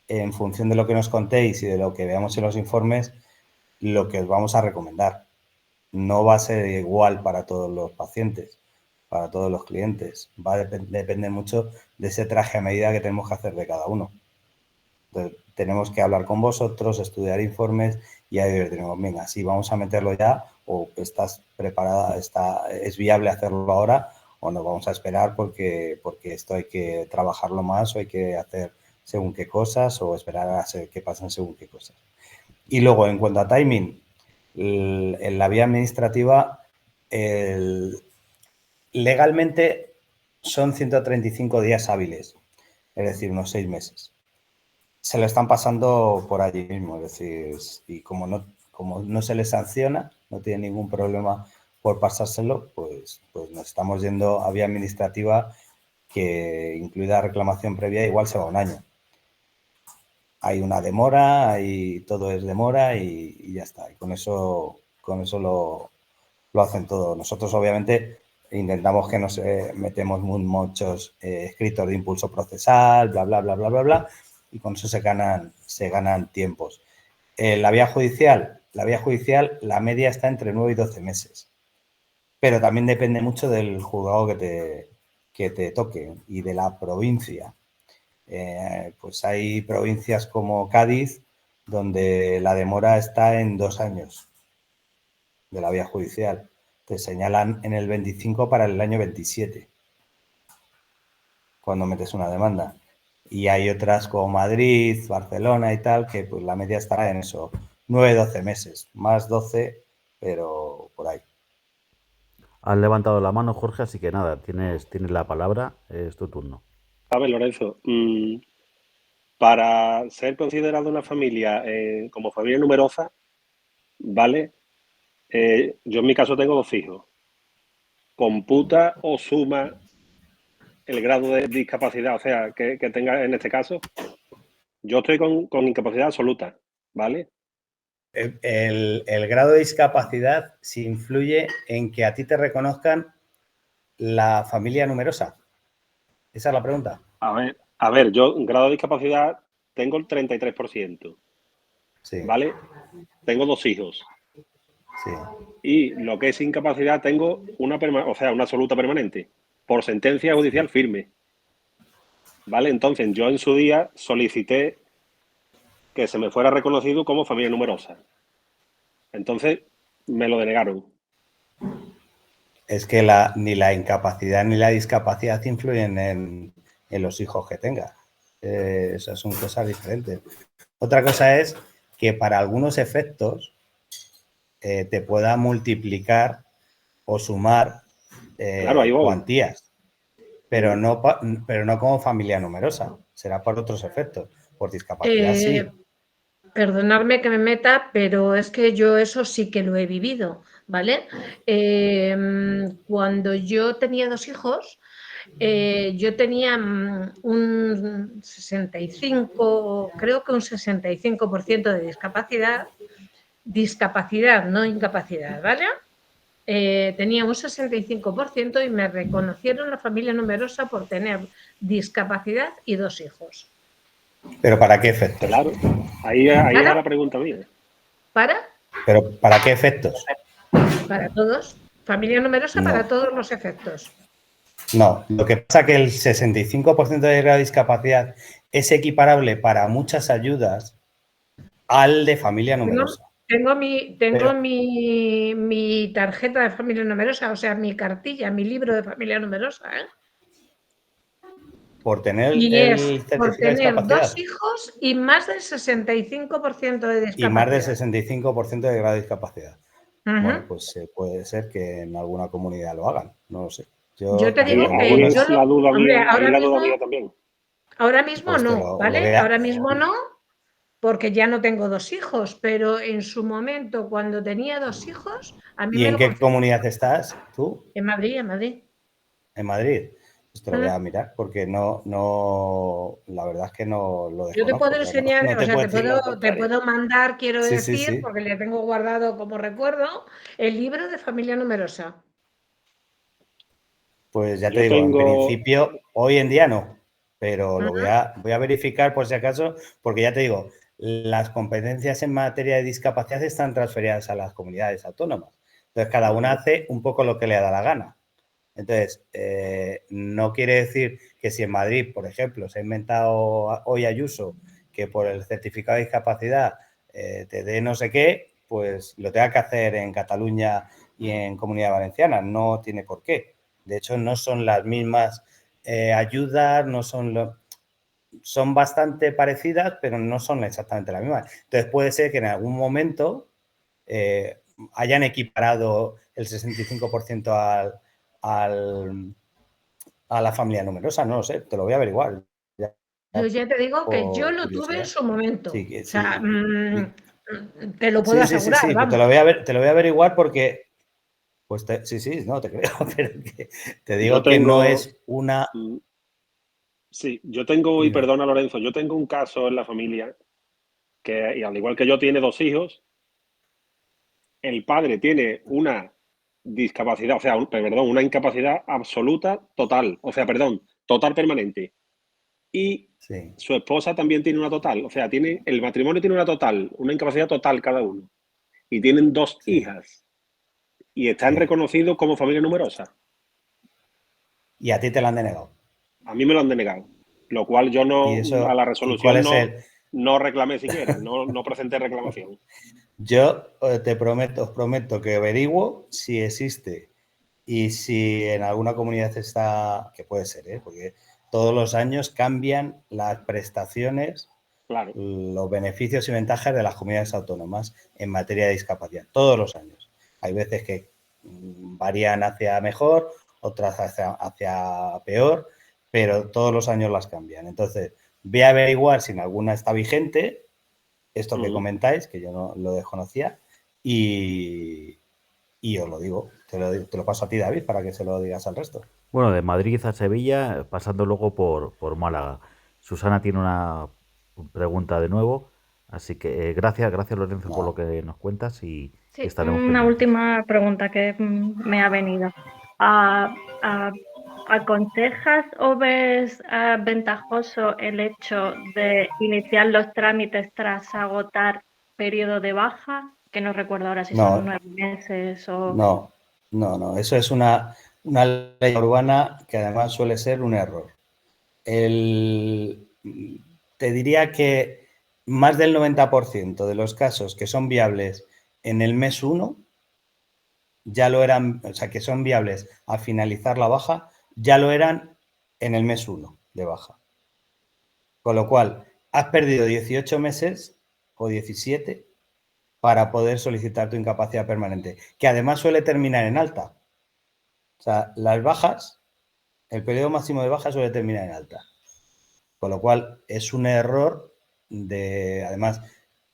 en función de lo que nos contéis y de lo que veamos en los informes, lo que os vamos a recomendar. No va a ser igual para todos los pacientes, para todos los clientes. Va a depender mucho de ese traje a medida que tenemos que hacer de cada uno. Entonces, tenemos que hablar con vosotros, estudiar informes y ahí tenemos, venga, sí, vamos a meterlo ya, o estás preparada, es viable hacerlo ahora, o no, vamos a esperar porque esto hay que trabajarlo más, o hay que hacer según qué cosas, o esperar a que pasen según qué cosas. Y luego, en cuanto a timing, en la vía administrativa, legalmente son 135 días hábiles, es decir, unos 6 meses. Se lo están pasando por allí mismo, es decir, y como no se les sanciona, no tiene ningún problema por pasárselo, pues nos estamos yendo a vía administrativa que, incluida reclamación previa, igual se va un año. Hay una demora, todo es demora y ya está. Y con eso lo hacen todo. Nosotros, obviamente, intentamos que no metemos muchos escritos de impulso procesal, bla, bla, bla, bla, bla, bla, y con eso se ganan tiempos. La vía judicial, la media está entre 9 y 12 meses. Pero también depende mucho del juzgado que te toque y de la provincia. Pues hay provincias como Cádiz donde la demora está en 2 años de la vía judicial. Te señalan en el 25 para el año 27 cuando metes una demanda. Y hay otras como Madrid, Barcelona y tal, que pues la media estará en eso, 9-12 meses, más 12, pero por ahí. Has levantado la mano, Jorge, así que nada, tienes la palabra, es tu turno. A ver, Lorenzo, para ser considerado una familia como familia numerosa, ¿vale? Yo en mi caso tengo 2 hijos. ¿Computa o suma el grado de discapacidad, o sea, que tenga en este caso? Yo estoy con incapacidad absoluta, ¿vale? El grado de discapacidad sí influye en que a ti te reconozcan la familia numerosa? Esa es la pregunta. A ver, yo en grado de discapacidad tengo el 33%, Sí, ¿vale? Tengo 2 hijos. sí. Y lo que es incapacidad tengo una absoluta permanente, por sentencia judicial firme. ¿Vale? Entonces, yo en su día solicité que se me fuera reconocido como familia numerosa. Entonces, me lo denegaron. Es que ni la incapacidad ni la discapacidad influyen en los hijos que tengas. Esas son cosas diferentes. Otra cosa es que para algunos efectos te pueda multiplicar o sumar Claro, ahí voy. cuantías, pero no como familia numerosa. Será por otros efectos. Por discapacidad sí. Perdonadme que me meta, pero es que yo eso sí que lo he vivido, ¿vale? Cuando yo tenía 2 hijos, yo tenía un 65, creo que un 65% de discapacidad, no incapacidad, ¿vale? Tenía un 65% y me reconocieron la familia numerosa por tener discapacidad y 2 hijos. ¿Pero para qué efectos? Claro, ahí va la pregunta mía. ¿Pero para qué efectos? Para todos. Familia numerosa no. Para todos los efectos. No, lo que pasa es que el 65% de grado de discapacidad es equiparable para muchas ayudas al de familia numerosa. Tengo mi tarjeta de familia numerosa, o sea, mi cartilla, mi libro de familia numerosa, ¿eh? Por tener el certificado de discapacidad. 2 hijos y más del 65% de discapacidad. Y más del 65% de grado de discapacidad. Bueno, pues puede ser que en alguna comunidad lo hagan, no lo sé. Yo te digo que ahí es la duda mía también. Ahora mismo pues no, ¿vale? Ahora mismo no, porque ya no tengo 2 hijos, pero en su momento, cuando tenía 2 hijos, a mí ¿Y en qué comunidad estás tú? En Madrid, en Madrid. ¿En Madrid? Esto lo voy a mirar porque no, la verdad es que no lo desconozco. Yo te puedo enseñar, no o sea, te puedo mandar, quiero decir, sí. porque le tengo guardado como recuerdo, el libro de familia numerosa. Pues ya te digo, en principio, hoy en día no, pero lo voy a verificar por si acaso, porque ya te digo, las competencias en materia de discapacidad están transferidas a las comunidades autónomas. Entonces, cada una hace un poco lo que le da la gana. Entonces, no quiere decir que si en Madrid, por ejemplo, se ha inventado hoy Ayuso que por el certificado de discapacidad te dé no sé qué, pues lo tenga que hacer en Cataluña y en Comunidad Valenciana. No tiene por qué. De hecho, no son las mismas ayudas, no son son bastante parecidas, pero no son exactamente las mismas. Entonces, puede ser que en algún momento hayan equiparado el 65% a la familia numerosa, no lo sé, te lo voy a averiguar. Yo ya te digo que yo lo tuve en su momento. Sí, o sea, te lo puedo asegurar. Sí, vamos. Te lo voy a averiguar porque, pues no te creo, pero te digo que no es una... Sí, yo tengo, y perdona Lorenzo, yo tengo un caso en la familia que, y al igual que yo, tiene 2 hijos. El padre tiene una discapacidad, o sea, una incapacidad absoluta total, total permanente. Y su esposa también tiene una total, o sea, el matrimonio tiene una incapacidad total cada uno. Y tienen 2 hijas. Y están reconocidos como familia numerosa. ¿Y a ti te la han denegado? A mí me lo han denegado. Lo cual yo a la resolución no reclamé siquiera, no presenté reclamación. Yo os prometo que averiguo si existe y si en alguna comunidad está, que puede ser, porque todos los años cambian las prestaciones, los beneficios y ventajas de las comunidades autónomas en materia de discapacidad. Todos los años. Hay veces que varían hacia mejor, otras hacia peor, pero todos los años las cambian. Entonces, voy a averiguar si en alguna está vigente esto que comentáis, que yo no lo desconocía, y os lo digo, te lo paso a ti, David, para que se lo digas al resto. Bueno, de Madrid a Sevilla, pasando luego por Málaga. Susana tiene una pregunta de nuevo, así que gracias Lorenzo por lo que nos cuentas y sí, estaremos una pendientes. última pregunta que me ha venido. ¿Aconsejas o ves ventajoso el hecho de iniciar los trámites tras agotar periodo de baja? Que no recuerdo ahora si son 9 meses o... No. Eso es una ley urbana que además suele ser un error. Te diría que más del 90% de los casos que son viables en el mes 1 ya lo eran, o sea, que son viables a finalizar la baja, ya lo eran en el mes 1 de baja. Con lo cual, has perdido 18 meses o 17 para poder solicitar tu incapacidad permanente, que además suele terminar en alta. O sea, las bajas, el periodo máximo de baja suele terminar en alta. Con lo cual, es un error además,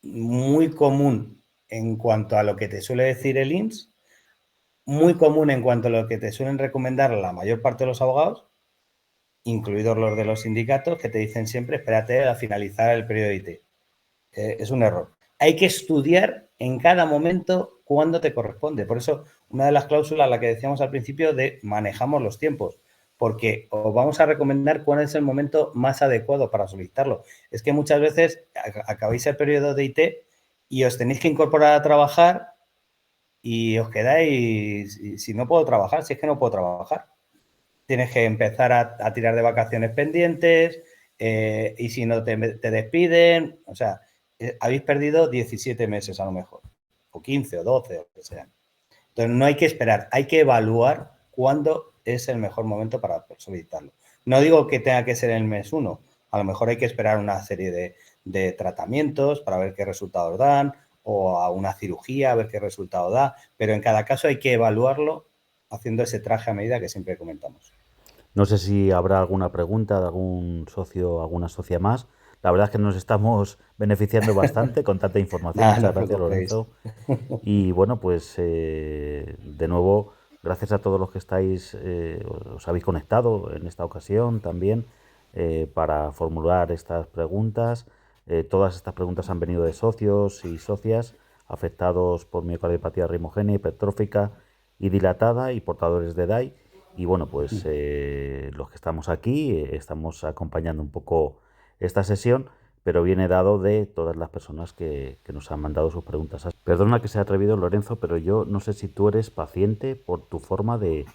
muy común en cuanto a lo que te suele decir el INS, muy común en cuanto a lo que te suelen recomendar la mayor parte de los abogados, incluidos los de los sindicatos, que te dicen siempre, espérate a finalizar el periodo de IT. Es un error. Hay que estudiar en cada momento cuándo te corresponde. Por eso, una de las cláusulas, la que decíamos al principio, de manejamos los tiempos, porque os vamos a recomendar cuál es el momento más adecuado para solicitarlo. Es que muchas veces acabáis el periodo de IT y os tenéis que incorporar a trabajar y os quedáis, si no puedo trabajar, si es que no puedo trabajar. Tienes que empezar a tirar de vacaciones pendientes y si no te despiden, o sea, habéis perdido 17 meses a lo mejor, o 15 o 12 o lo que sea. Entonces, no hay que esperar, hay que evaluar cuándo es el mejor momento para solicitarlo. No digo que tenga que ser en el mes 1, a lo mejor hay que esperar una serie de tratamientos para ver qué resultados dan, o a una cirugía a ver qué resultado da, pero en cada caso hay que evaluarlo haciendo ese traje a medida que siempre comentamos. No sé si habrá alguna pregunta de algún socio, alguna socia más. La verdad es que nos estamos beneficiando bastante con tanta información. Muchas gracias, Lorenzo. Y bueno, pues de nuevo, gracias a todos los que os habéis conectado en esta ocasión también para formular estas preguntas. Todas estas preguntas han venido de socios y socias afectados por miocardiopatía ritmogénica, hipertrófica y dilatada y portadores de DAI. Y bueno, pues los que estamos aquí estamos acompañando un poco esta sesión, pero viene dado de todas las personas que nos han mandado sus preguntas. Perdona que sea atrevido, Lorenzo, pero yo no sé si tú eres paciente por tu forma de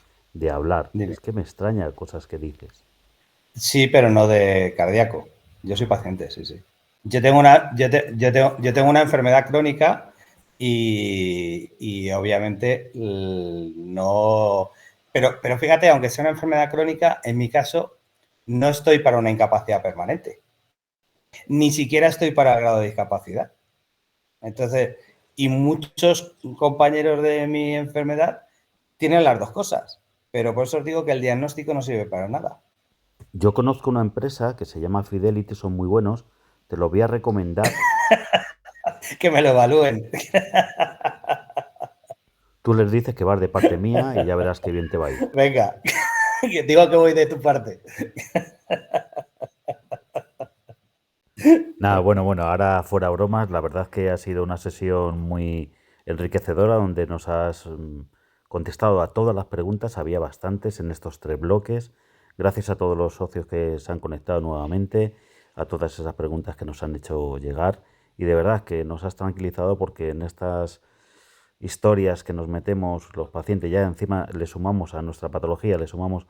hablar. Dime. Es que me extraña cosas que dices. Sí, pero no de cardíaco. Yo soy paciente, sí. Yo tengo una enfermedad crónica y obviamente no... Pero fíjate, aunque sea una enfermedad crónica, en mi caso no estoy para una incapacidad permanente. Ni siquiera estoy para el grado de discapacidad. Entonces, y muchos compañeros de mi enfermedad tienen las dos cosas. Pero por eso os digo que el diagnóstico no sirve para nada. Yo conozco una empresa que se llama Fidelity, son muy buenos. Te lo voy a recomendar. Que me lo evalúen. Tú les dices que vas de parte mía y ya verás qué bien te va a ir. Venga, que digo que voy de tu parte. Nada, bueno, ahora fuera bromas, la verdad es que ha sido una sesión muy enriquecedora donde nos has contestado a todas las preguntas, había bastantes en estos 3 bloques. Gracias a todos los socios que se han conectado nuevamente, a todas esas preguntas que nos han hecho llegar y de verdad que nos has tranquilizado porque en estas historias que nos metemos los pacientes, ya encima le sumamos a nuestra patología, le sumamos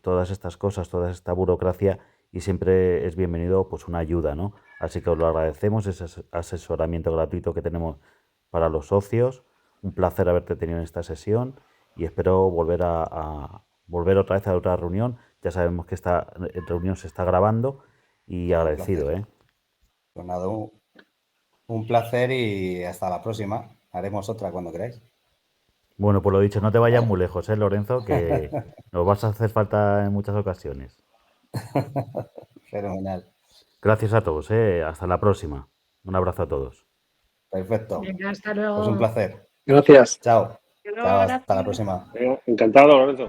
todas estas cosas, toda esta burocracia y siempre es bienvenido pues una ayuda, ¿no? Así que os lo agradecemos, ese asesoramiento gratuito que tenemos para los socios. Un placer haberte tenido en esta sesión y espero volver volver otra vez a otra reunión. Ya sabemos que esta reunión se está grabando y agradecido, Pues nada, un placer y hasta la próxima. Haremos otra cuando queráis. Bueno, pues lo dicho, no te vayas muy lejos, Lorenzo, que nos vas a hacer falta en muchas ocasiones. Fenomenal. Gracias a todos, hasta la próxima. Un abrazo a todos. Perfecto. Venga, hasta luego. Pues un placer. Gracias. Chao. Pero Chao, hasta gracias. la próxima. Encantado, Lorenzo.